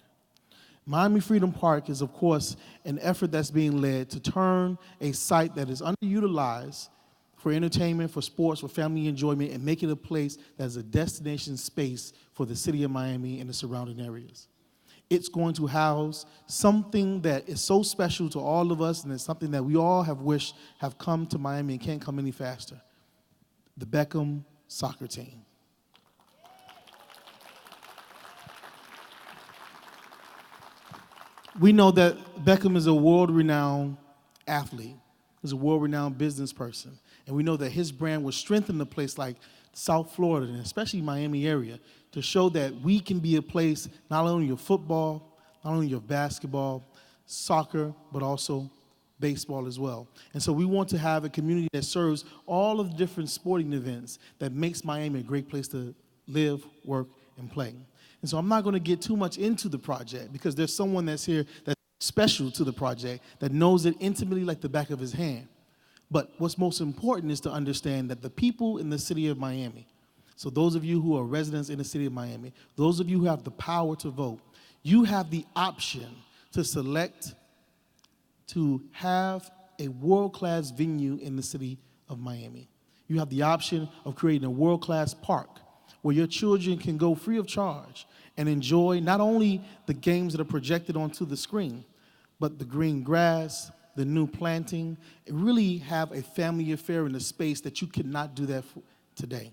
Miami Freedom Park is, of course, an effort that's being led to turn a site that is underutilized for entertainment, for sports, for family enjoyment, and make it a place that's a destination space for the city of Miami and the surrounding areas. It's going to house something that is so special to all of us, and it's something that we all have wished have come to Miami and can't come any faster. The Beckham soccer team. We know that Beckham is a world-renowned athlete. He's a world-renowned business person. And we know that his brand will strengthen a place like South Florida, and especially Miami area, to show that we can be a place not only of football, not only of basketball, soccer, but also baseball as well. And so we want to have a community that serves all of the different sporting events that makes Miami a great place to live, work, and play. And so I'm not going to get too much into the project because there's someone that's here that's special to the project that knows it intimately like the back of his hand. But what's most important is to understand that the people in the city of Miami, so those of you who are residents in the city of Miami, those of you who have the power to vote, you have the option to select to have a world-class venue in the city of Miami. You have the option of creating a world-class park where your children can go free of charge and enjoy not only the games that are projected onto the screen, but the green grass, the new planting, and really have a family affair in a space that you cannot do that today.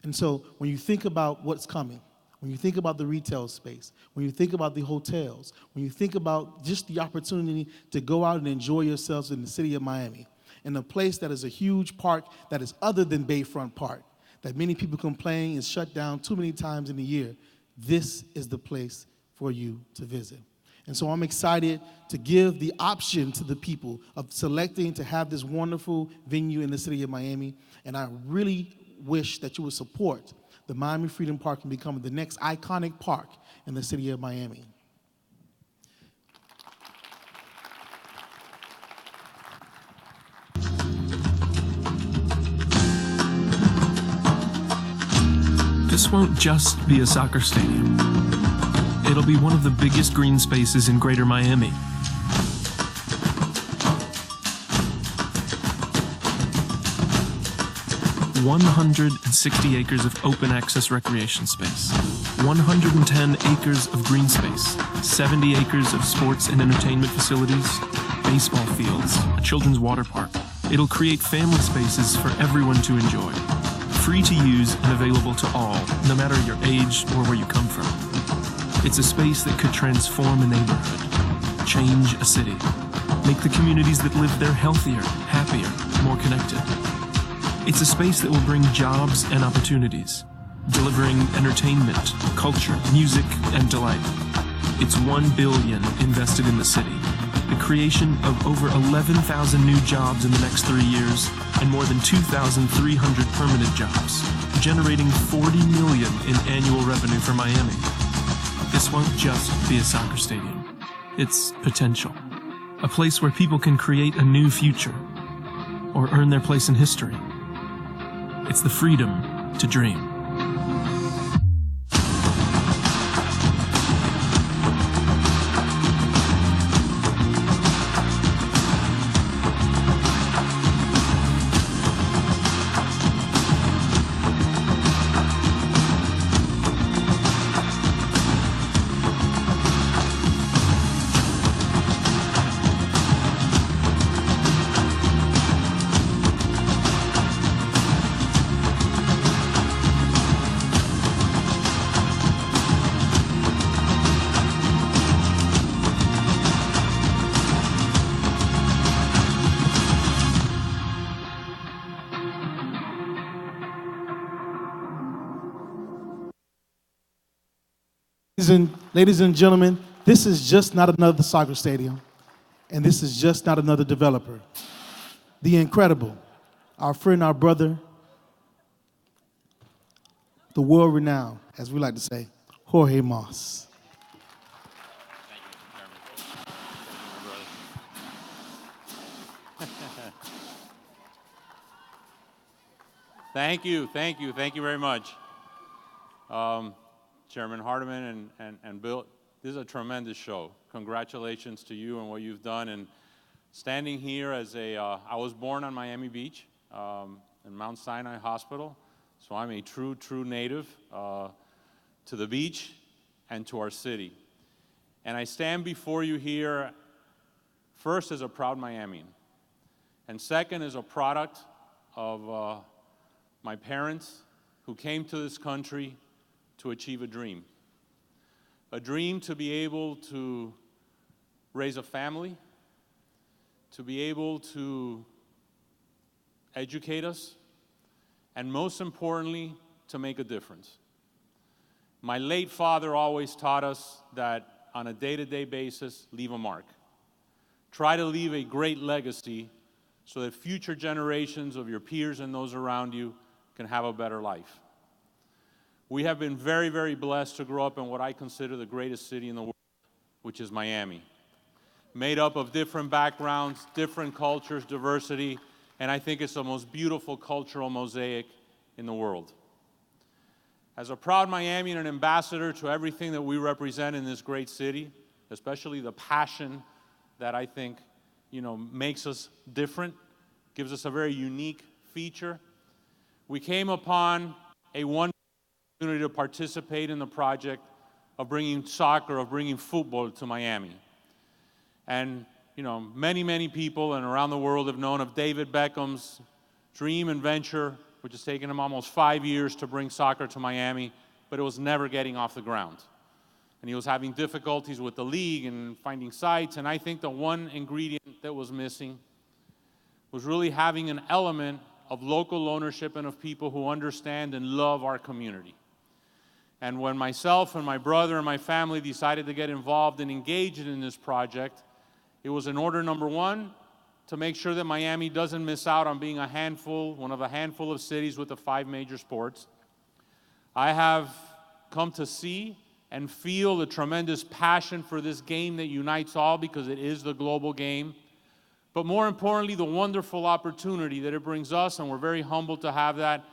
And so when you think about what's coming, when you think about the retail space, when you think about the hotels, when you think about just the opportunity to go out and enjoy yourselves in the city of Miami, in a place that is a huge park that is other than Bayfront Park, that many people complain is shut down too many times in a year, this is the place for you to visit. And so I'm excited to give the option to the people of selecting to have this wonderful venue in the city of Miami. And I really wish that you would support the Miami Freedom Park and become the next iconic park in the city of Miami. This won't just be a soccer stadium. It'll be one of the biggest green spaces in Greater Miami. $160 acres of open access recreation space, 110 acres of green space, 70 acres of sports and entertainment facilities, baseball fields, a children's water park. It'll create family spaces for everyone to enjoy. Free to use and available to all, no matter your age or where you come from. It's a space that could transform a neighborhood, change a city, make the communities that live there healthier, happier, more connected. It's a space that will bring jobs and opportunities, delivering entertainment, culture, music, and delight. It's $1 billion invested in the city, the creation of over 11,000 new jobs in the next 3 years, and more than 2,300 permanent jobs, generating $40 million in annual revenue for Miami. This won't just be a soccer stadium. It's potential. A place where people can create a new future or earn their place in history. It's the freedom to dream. Ladies and gentlemen, this is just not another soccer stadium, and this is just not another developer. The incredible, our friend, our brother, the world-renowned, as we like to say, Jorge Mas. Thank you very much. Chairman Hardiman and Bill, this is a tremendous show. Congratulations to you and what you've done. And standing here as I was born on Miami Beach in Mount Sinai Hospital, so I'm a true native to the beach and to our city. And I stand before you here first as a proud Miamian, and second as a product of my parents who came to this country to achieve a dream to be able to raise a family, to be able to educate us, and most importantly, to make a difference. My late father always taught us that on a day-to-day basis, leave a mark. Try to leave a great legacy so that future generations of your peers and those around you can have a better life. We have been very, very blessed to grow up in what I consider the greatest city in the world, which is Miami. Made up of different backgrounds, different cultures, diversity, and I think it's the most beautiful cultural mosaic in the world. As a proud Miami and an ambassador to everything that we represent in this great city, especially the passion that I think, makes us different, gives us a very unique feature, we came upon a wonderful opportunity to participate in the project of bringing soccer, of bringing football to Miami. And, many, many people and around the world have known of David Beckham's dream and venture, which has taken him almost 5 years to bring soccer to Miami, but it was never getting off the ground. And he was having difficulties with the league and finding sites, and I think the one ingredient that was missing was really having an element of local ownership and of people who understand and love our community. And when myself and my brother and my family decided to get involved and engaged in this project, it was in order, number one, to make sure that Miami doesn't miss out on being one of a handful of cities with the 5 major sports. I have come to see and feel the tremendous passion for this game that unites all, because it is the global game. But more importantly, the wonderful opportunity that it brings us, and we're very humbled to have that,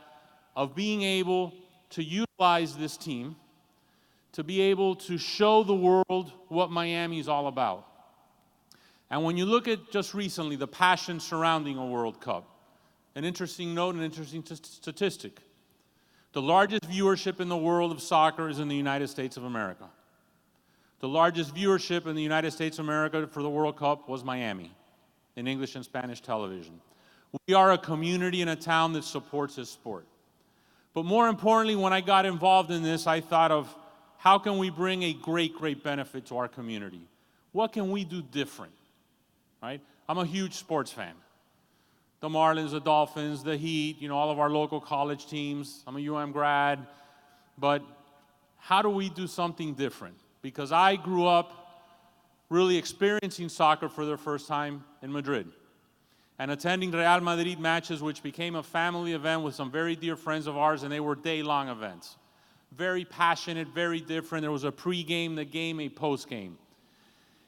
of being able to utilize this team to be able to show the world what Miami is all about. And when you look at just recently the passion surrounding a World Cup, an interesting note, an interesting statistic. The largest viewership in the world of soccer is in the United States of America. The largest viewership in the United States of America for the World Cup was Miami, in English and Spanish television. We are a community and a town that supports this sport. But more importantly, when I got involved in this, I thought of how can we bring a great, great benefit to our community? What can we do different? Right? I'm a huge sports fan. The Marlins, the Dolphins, the Heat, all of our local college teams. I'm a UM grad. But how do we do something different? Because I grew up really experiencing soccer for the first time in Madrid and attending Real Madrid matches, which became a family event with some very dear friends of ours, and they were day-long events. Very passionate, very different. There was a pre-game, the game, a post-game.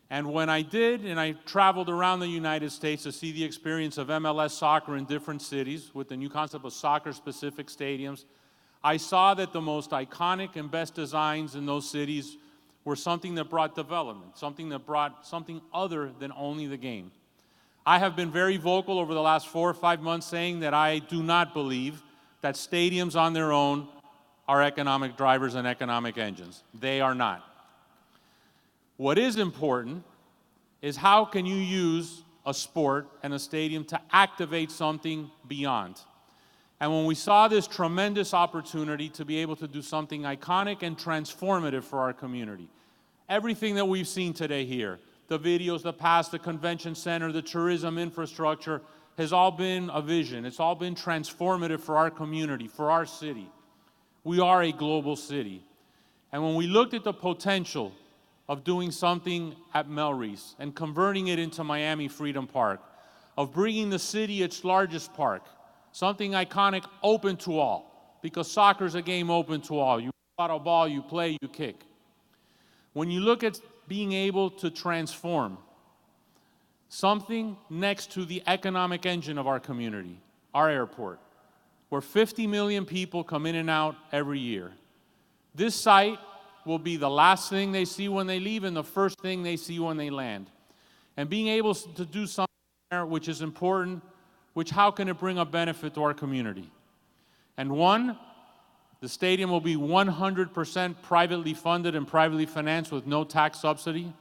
And when I did, and I traveled around the United States to see the experience of MLS soccer in different cities with the new concept of soccer-specific stadiums, I saw that the most iconic and best designs in those cities were something that brought development, something that brought something other than only the game. I have been very vocal over the last 4 or 5 months saying that I do not believe that stadiums on their own are economic drivers and economic engines. They are not. What is important is how can you use a sport and a stadium to activate something beyond. And when we saw this tremendous opportunity to be able to do something iconic and transformative for our community, everything that we've seen today here, the videos, the past, the convention center, the tourism infrastructure, has all been a vision. It's all been transformative for our community, for our city. We are a global city. And when we looked at the potential of doing something at Melreese and converting it into Miami Freedom Park, of bringing the city its largest park, something iconic, open to all, because soccer's a game open to all. You pull out a ball, you play, you kick. When you look at being able to transform something next to the economic engine of our community, our airport, where 50 million people come in and out every year, this site will be the last thing they see when they leave and the first thing they see when they land. And being able to do something there which is important, which how can it bring a benefit to our community? And one, the stadium will be 100% privately funded and privately financed with no tax subsidy.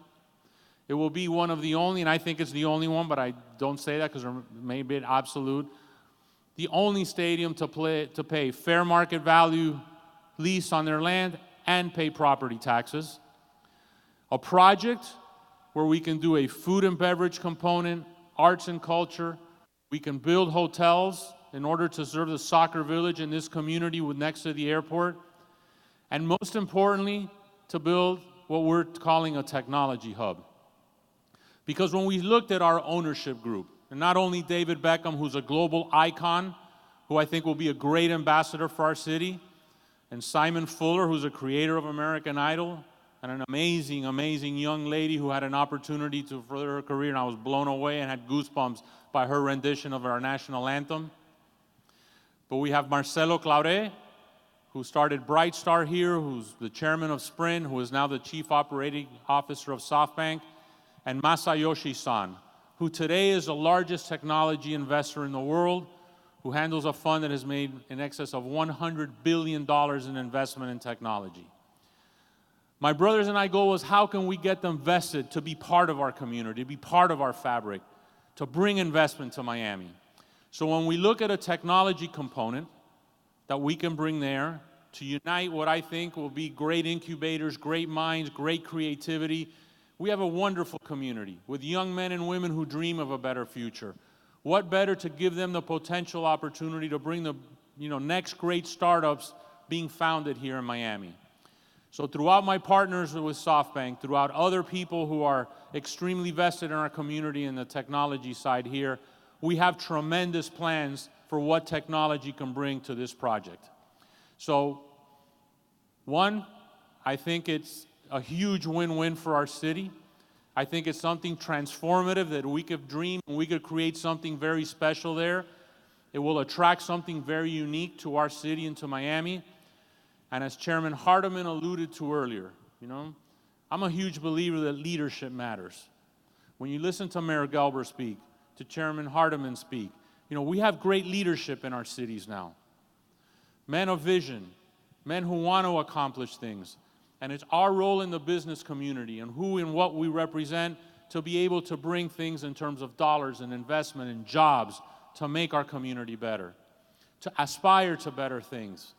It will be one of the only, and I think it's the only one, but I don't say that because it may be absolute, the only stadium to pay fair market value lease on their land and pay property taxes. A project where we can do a food and beverage component, arts and culture. We can build hotels in order to serve the soccer village in this community next to the airport, and most importantly, to build what we're calling a technology hub. Because when we looked at our ownership group, and not only David Beckham, who's a global icon, who I think will be a great ambassador for our city, and Simon Fuller, who's a creator of American Idol, and an amazing, amazing young lady who had an opportunity to further her career, and I was blown away and had goosebumps by her rendition of our national anthem. But we have Marcelo Claure, who started Bright Star here, who's the chairman of Sprint, who is now the chief operating officer of SoftBank, and Masayoshi-san, who today is the largest technology investor in the world, who handles a fund that has made in excess of $100 billion in investment in technology. My brother's and I goal was, how can we get them vested to be part of our community, to be part of our fabric, to bring investment to Miami? So when we look at a technology component that we can bring there to unite what I think will be great incubators, great minds, great creativity, we have a wonderful community with young men and women who dream of a better future. What better to give them the potential opportunity to bring the next great startups being founded here in Miami? So throughout my partners with SoftBank, throughout other people who are extremely vested in our community and the technology side here, we have tremendous plans for what technology can bring to this project. So, one, I think it's a huge win-win for our city. I think it's something transformative that we could dream and we could create something very special there. It will attract something very unique to our city and to Miami. And as Chairman Hardiman alluded to earlier, I'm a huge believer that leadership matters. When you listen to Mayor Gelber speak, to Chairman Hardiman speak, we have great leadership in our cities now. Men of vision, men who want to accomplish things. And it's our role in the business community and who and what we represent to be able to bring things in terms of dollars and investment and jobs to make our community better, to aspire to better things,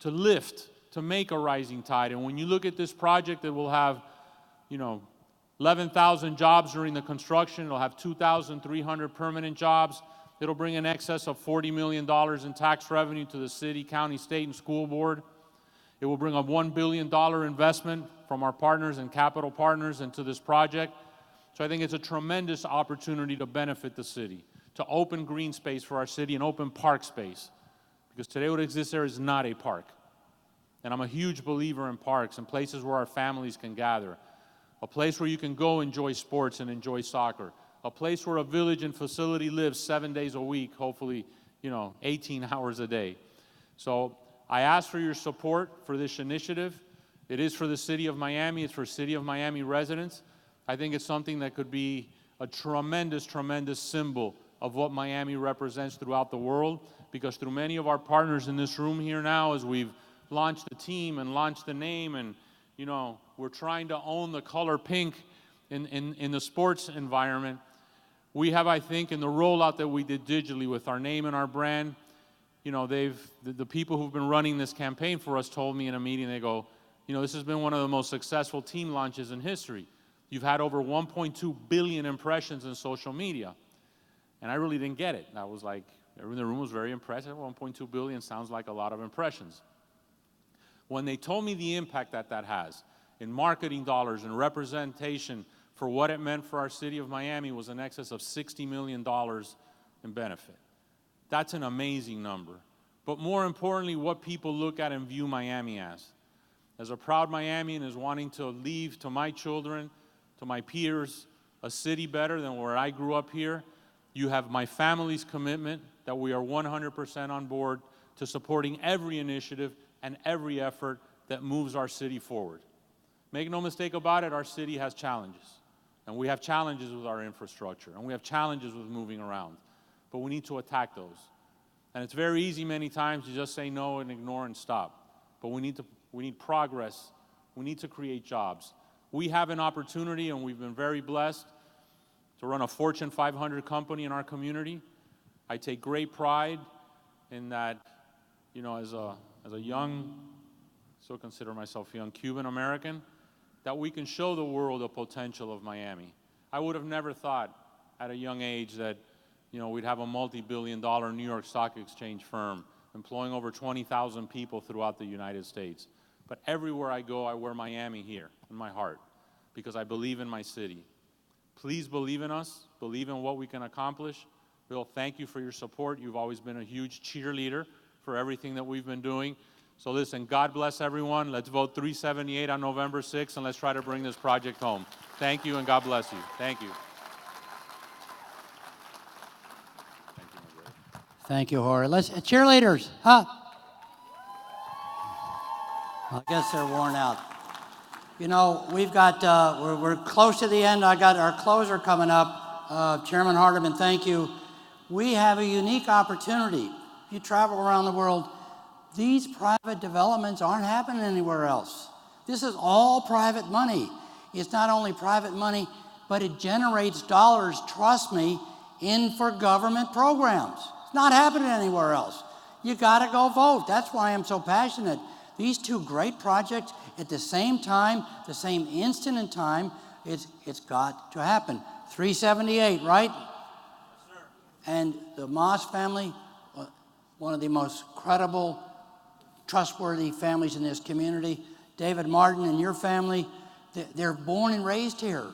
to lift, to make a rising tide. And when you look at this project, it will have, 11,000 jobs during the construction. It'll have 2,300 permanent jobs. It'll bring in excess of $40 million in tax revenue to the city, county, state, and school board. It will bring a $1 billion investment from our partners and capital partners into this project. So I think it's a tremendous opportunity to benefit the city, to open green space for our city and open park space. Because today what exists there is not a park. And I'm a huge believer in parks and places where our families can gather. A place where you can go enjoy sports and enjoy soccer. A place where a village and facility lives 7 days a week, hopefully, 18 hours a day. So I ask for your support for this initiative. It is for the city of Miami. It's for city of Miami residents. I think it's something that could be a tremendous, tremendous symbol of what Miami represents throughout the world, because through many of our partners in this room here now, as we've launched the team and launched the name, and we're trying to own the color pink in the sports environment, we have, I think, in the rollout that we did digitally with our name and our brand, the people who've been running this campaign for us told me in a meeting, they go, this has been one of the most successful team launches in history. You've had over 1.2 billion impressions in social media. And I really didn't get it. I was like, everyone in the room was very impressed. 1.2 billion sounds like a lot of impressions. When they told me the impact that has in marketing dollars and representation for what it meant for our city of Miami was in excess of $60 million in benefit. That's an amazing number. But more importantly, what people look at and view Miami as. As a proud Miamian is wanting to leave to my children, to my peers, a city better than where I grew up here. You have my family's commitment that we are 100% on board to supporting every initiative and every effort that moves our city forward. Make no mistake about it, our city has challenges. And we have challenges with our infrastructure, and we have challenges with moving around. But we need to attack those. And it's very easy many times to just say no and ignore and stop. But we need progress. We need to create jobs. We have an opportunity, and we've been very blessed to run a Fortune 500 company in our community. I take great pride in that, as a young, still consider myself a young Cuban American, that we can show the world the potential of Miami. I would have never thought at a young age that, you know, we'd have a multi-billion-dollar New York Stock Exchange firm employing over 20,000 people throughout the United States. But everywhere I go, I wear Miami here in my heart because I believe in my city. Please believe in us, believe in what we can accomplish. Bill, thank you for your support. You've always been a huge cheerleader for everything that we've been doing. So listen, God bless everyone. Let's vote 378 on November 6th, and let's try to bring this project home. Thank you, and God bless you. Thank you. Thank you, Jorge. Let's cheerleaders, huh? I guess they're worn out. You know, we've got we're close to the end. I got our closer coming up. Chairman Hardiman, thank you. We have a unique opportunity. If you travel around the world, these private developments aren't happening anywhere else. This is all private money. It's not only private money, but it generates dollars, trust me, in for government programs. It's not happening anywhere else. You gotta go vote. That's why I'm so passionate. These two great projects at the same time, the same instant in time, it's got to happen. 378, right? Yes, sir. And the Moss family, one of the most credible, trustworthy families in this community. David Martin and your family, they're born and raised here.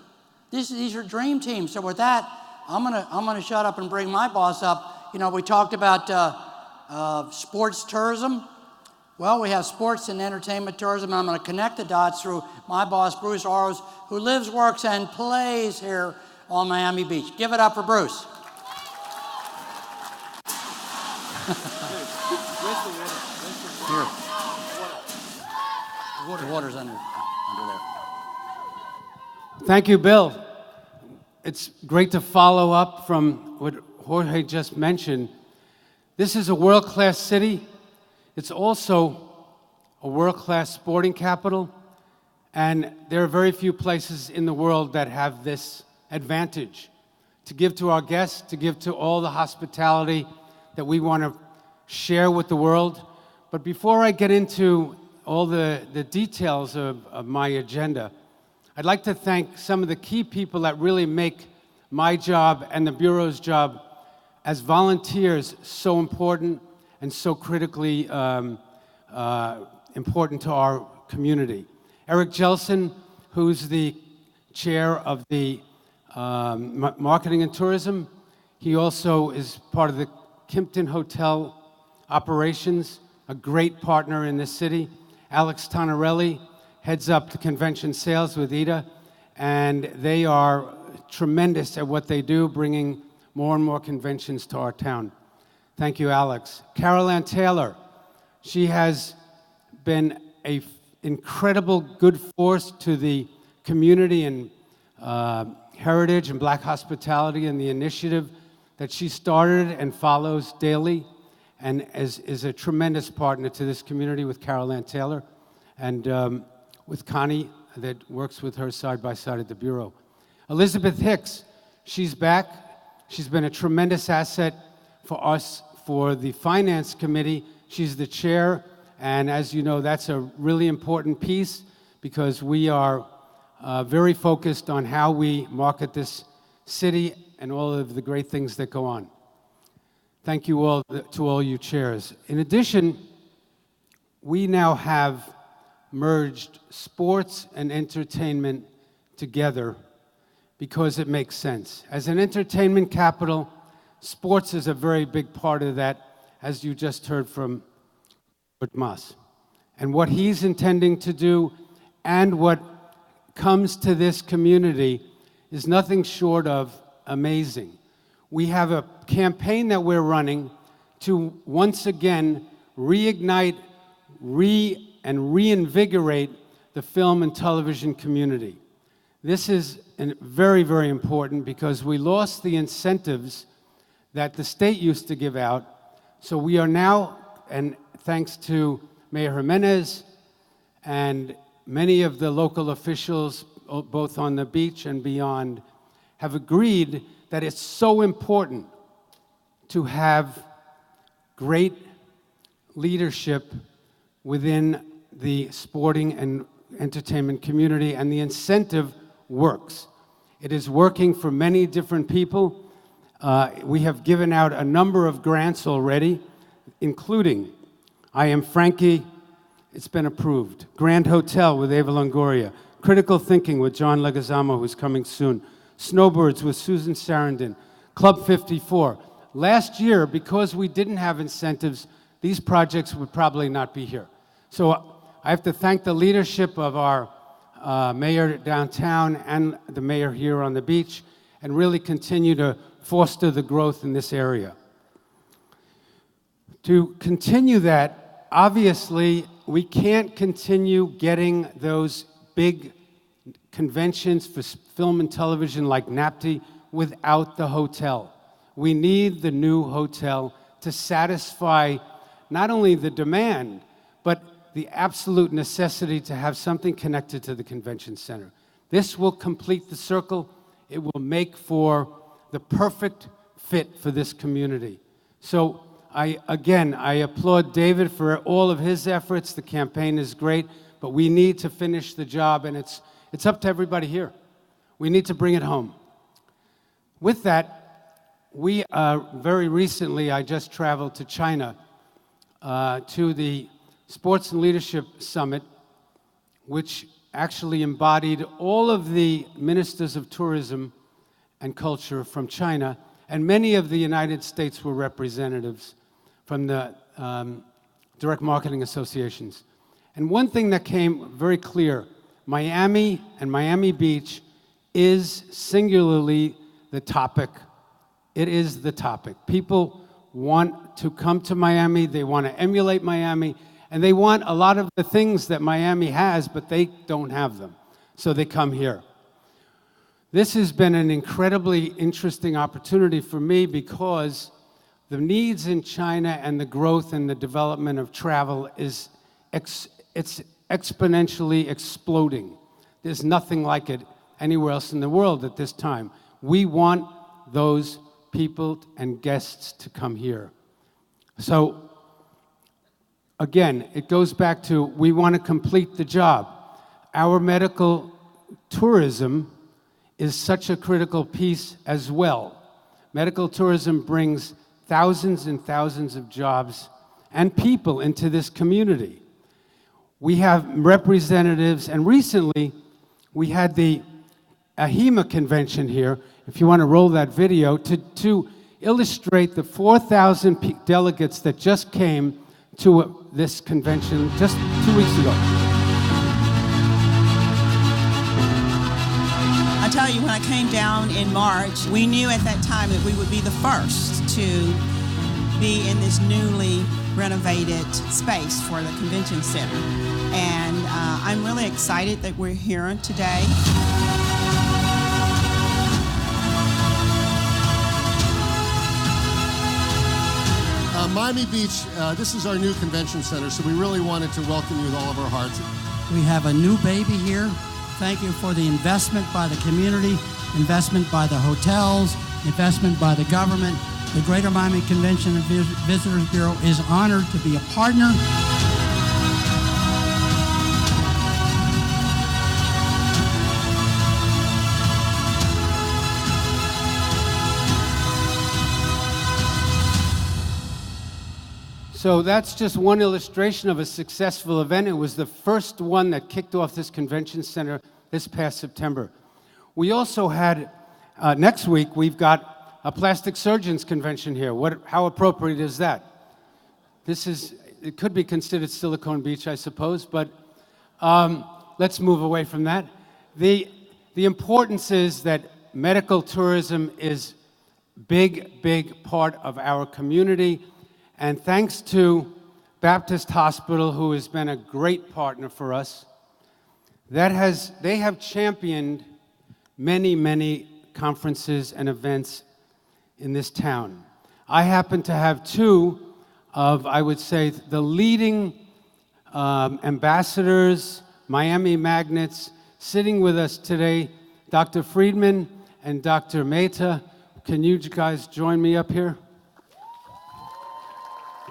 These are dream teams. So with that, I'm gonna shut up and bring my boss up. You know, we talked about sports tourism. Well, we have sports and entertainment tourism, and I'm going to connect the dots through my boss, Bruce Oroz, who lives, works, and plays here on Miami Beach. Give it up for Bruce. Here. The water's under there. Thank you, Bill. It's great to follow up from what Jorge just mentioned. This is a world-class city. It's also a world-class sporting capital, and there are very few places in the world that have this advantage to give to our guests, to give to all the hospitality that we want to share with the world. But before I get into all the details of my agenda, I'd like to thank some of the key people that really make my job and the Bureau's job as volunteers so important and so critically important to our community. Eric Jelson, who's the chair of the Marketing and Tourism. He also is part of the Kimpton Hotel operations, a great partner in this city. Alex Tonarelli heads up the convention sales with Ida, and they are tremendous at what they do, bringing more and more conventions to our town. Thank you, Alex. Carol Ann Taylor, she has been an incredible good force to the community and heritage and black hospitality and the initiative that she started and follows daily, and is a tremendous partner to this community with Carol Ann Taylor and with Connie that works with her side by side at the Bureau. Elizabeth Hicks, she's back. She's been a tremendous asset for us, for the Finance Committee. She's the chair, and as you know, that's a really important piece because we are very focused on how we market this city and all of the great things that go on. Thank you all to all you chairs. In addition, we now have merged sports and entertainment together because it makes sense. As an entertainment capital, sports is a very big part of that, as you just heard from Mas. And what he's intending to do and what comes to this community is nothing short of amazing. We have a campaign that we're running to once again reignite, and reinvigorate the film and television community. This is very, very important because we lost the incentives that the state used to give out. So we are now, and thanks to Mayor Jimenez and many of the local officials, both on the beach and beyond, have agreed that it's so important to have great leadership within the sporting and entertainment community, and the incentive works. It is working for many different people. We have given out a number of grants already, including I Am Frankie, it's been approved. Grand Hotel with Eva Longoria. Critical Thinking with John Leguizamo, who's coming soon. Snowbirds with Susan Sarandon. Club 54. Last year, because we didn't have incentives, these projects would probably not be here. So I have to thank the leadership of our mayor downtown and the mayor here on the beach, and really continue to foster the growth in this area. To continue that, obviously, we can't continue getting those big conventions for film and television like NAPTI without the hotel. We need the new hotel to satisfy not only the demand, but the absolute necessity to have something connected to the convention center. This will complete the circle. It will make for the perfect fit for this community. So I applaud David for all of his efforts. The campaign is great, but we need to finish the job, and it's up to everybody here. We need to bring it home. With that, we very recently, I just traveled to China to the Sports and Leadership Summit, which actually embodied all of the ministers of tourism and culture from China, and many of the United States were representatives from the direct marketing associations. And one thing that came very clear, Miami and Miami Beach is singularly the topic. It is the topic. People want to come to Miami, they want to emulate Miami, and they want a lot of the things that Miami has, but they don't have them. So they come here. This has been an incredibly interesting opportunity for me because the needs in China and the growth and the development of travel is it's exponentially exploding. There's nothing like it anywhere else in the world at this time. We want those people and guests to come here. So again, it goes back to we want to complete the job. Our medical tourism is such a critical piece as well. Medical tourism brings thousands and thousands of jobs and people into this community. We have representatives, and recently we had the AHIMA convention here, if you want to roll that video, to illustrate the 4,000 delegates that just came to this convention just 2 weeks ago. I tell you, when I came down in March, we knew at that time that we would be the first to be in this newly renovated space for the convention center. And I'm really excited that we're here today. Miami Beach, this is our new convention center, so we really wanted to welcome you with all of our hearts. We have a new baby here. Thank you for the investment by the community, investment by the hotels, investment by the government. The Greater Miami Convention and Visitors Bureau is honored to be a partner. So that's just one illustration of a successful event. It was the first one that kicked off this convention center this past September. We also had, next week, we've got a plastic surgeons convention here. How appropriate is that? It could be considered Silicon Beach, I suppose, but let's move away from that. The importance is that medical tourism is big part of our community. And thanks to Baptist Hospital, who has been a great partner for us, they have championed many conferences and events in this town. I happen to have two of, I would say, the leading ambassadors, Miami magnets, sitting with us today, Dr. Friedman and Dr. Mehta. Can you guys join me up here?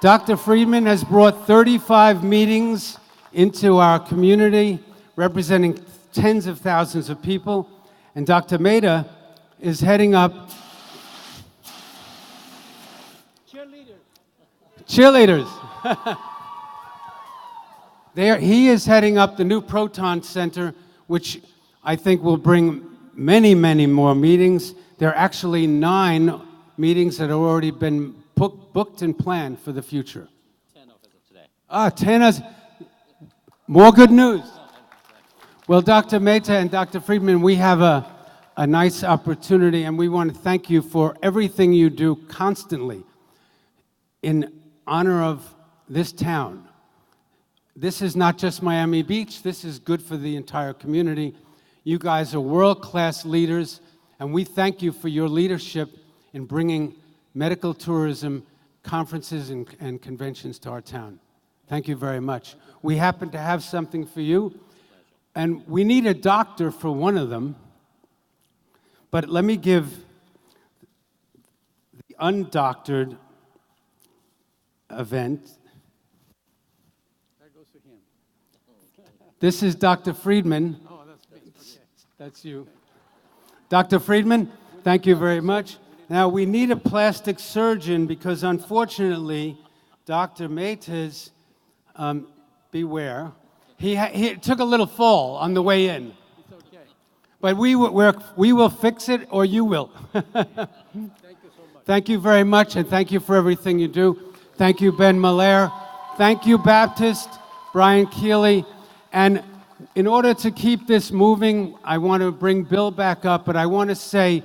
Dr. Friedman has brought 35 meetings into our community, representing tens of thousands of people. And Dr. Mehta is heading up Cheerleaders. He is heading up the new Proton Center, which I think will bring many, many more meetings. There are actually 9 meetings that have already been booked and planned for the future. 10 of it today. 10 as more good news. Well, Dr. Mehta and Dr. Friedman, we have a nice opportunity, and we want to thank you for everything you do constantly in honor of this town. This is not just Miami Beach, this is good for the entire community. You guys are world-class leaders, and we thank you for your leadership in bringing medical tourism, conferences, and conventions to our town. Thank you very much. We happen to have something for you, and we need a doctor for one of them, but let me give the undoctored event. This is Dr. Friedman. Oh, that's you. Dr. Friedman, thank you very much. Now, we need a plastic surgeon because, unfortunately, Dr. Mehta's, beware, he took a little fall on the way in. It's okay. But we will fix it, or you will. Thank you so much. Thank you very much, and thank you for everything you do. Thank you, Ben Malaire. Thank you, Baptist, Brian Keeley. And in order to keep this moving, I want to bring Bill back up, but I want to say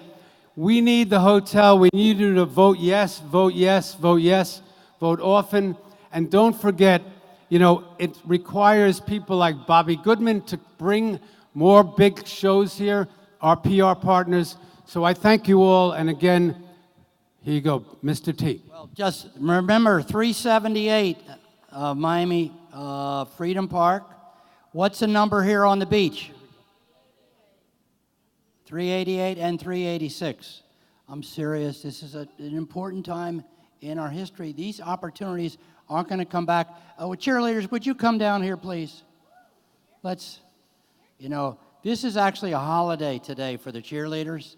we need the hotel. We need you to vote yes, vote yes, vote yes, vote often. And don't forget, you know, it requires people like Bobby Goodman to bring more big shows here, our PR partners. So I thank you all, and again, here you go, Mr. T. Well, just remember 378 Miami Freedom Park. What's the number here on the beach? 388 and 386. I'm serious. This is an important time in our history. These opportunities aren't going to come back. Cheerleaders, would you come down here, please? Let's, you know, this is actually a holiday today for the cheerleaders.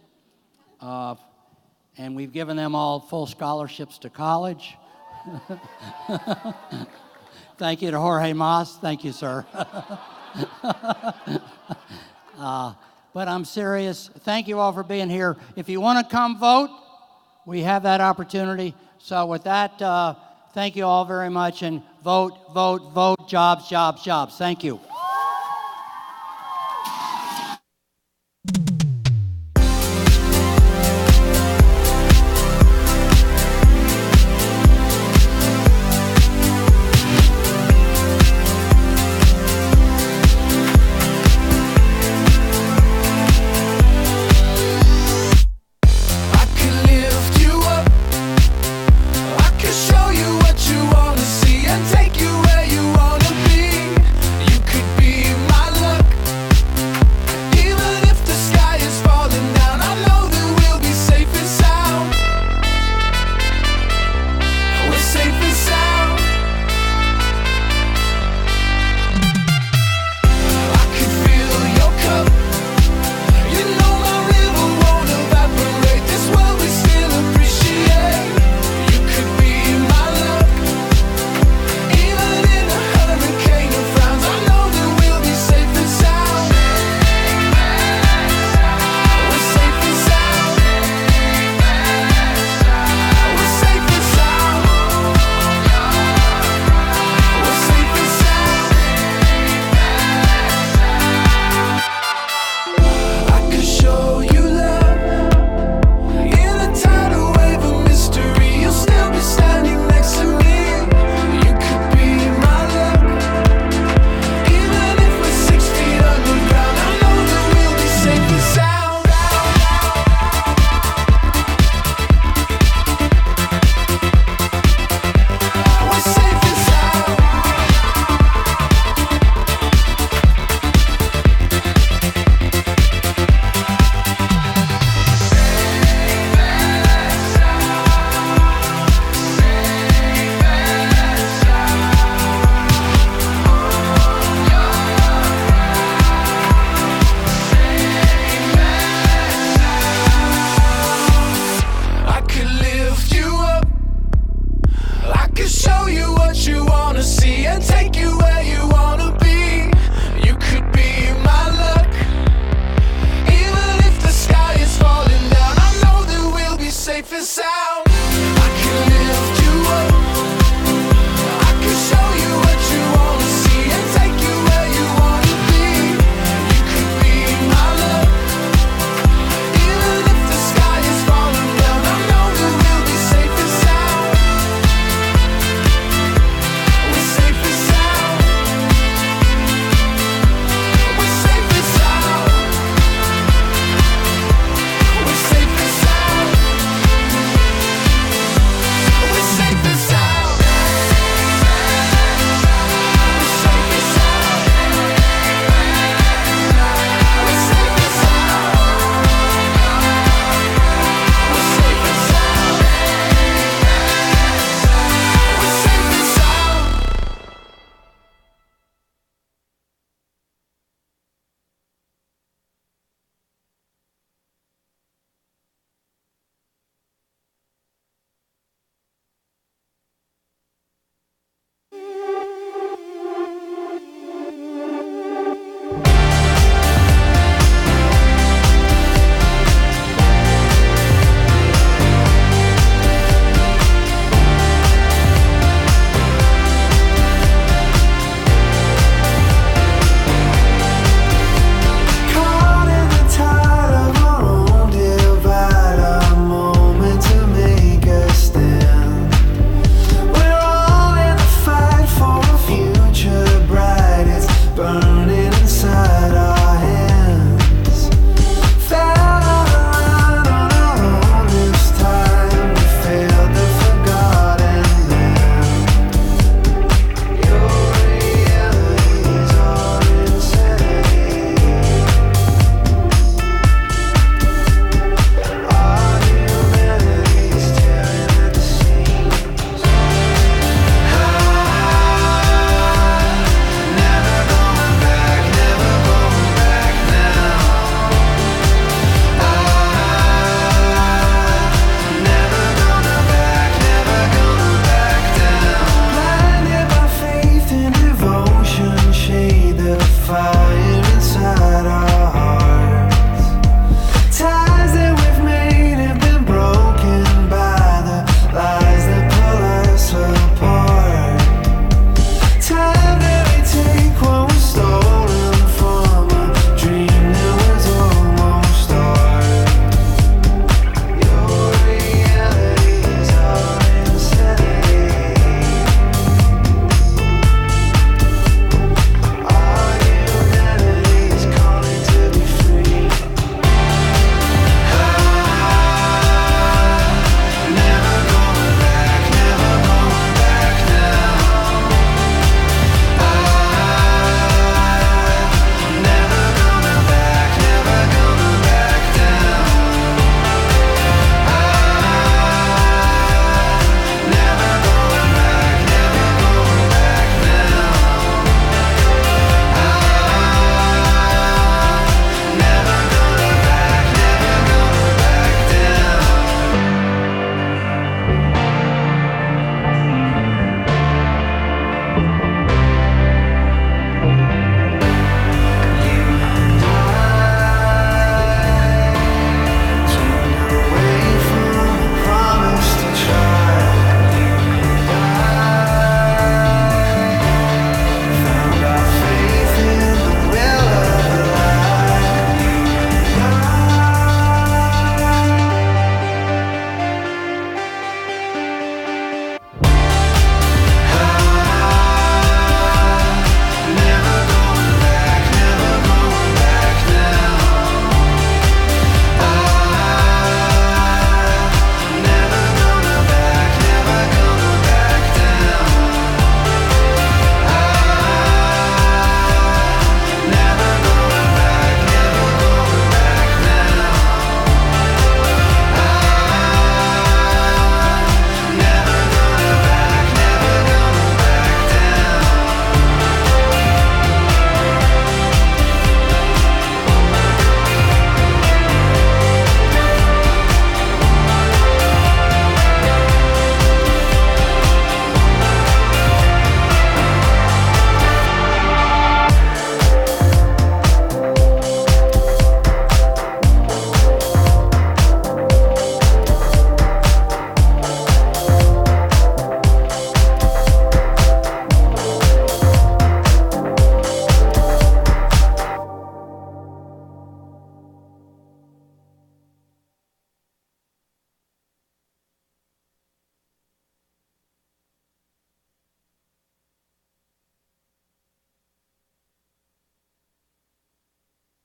And we've given them all full scholarships to college. Thank you to Jorge Mas. Thank you, sir. But I'm serious. Thank you all for being here. If you want to come vote, we have that opportunity. So with that, thank you all very much. And vote, vote, vote, jobs, jobs, jobs. Thank you.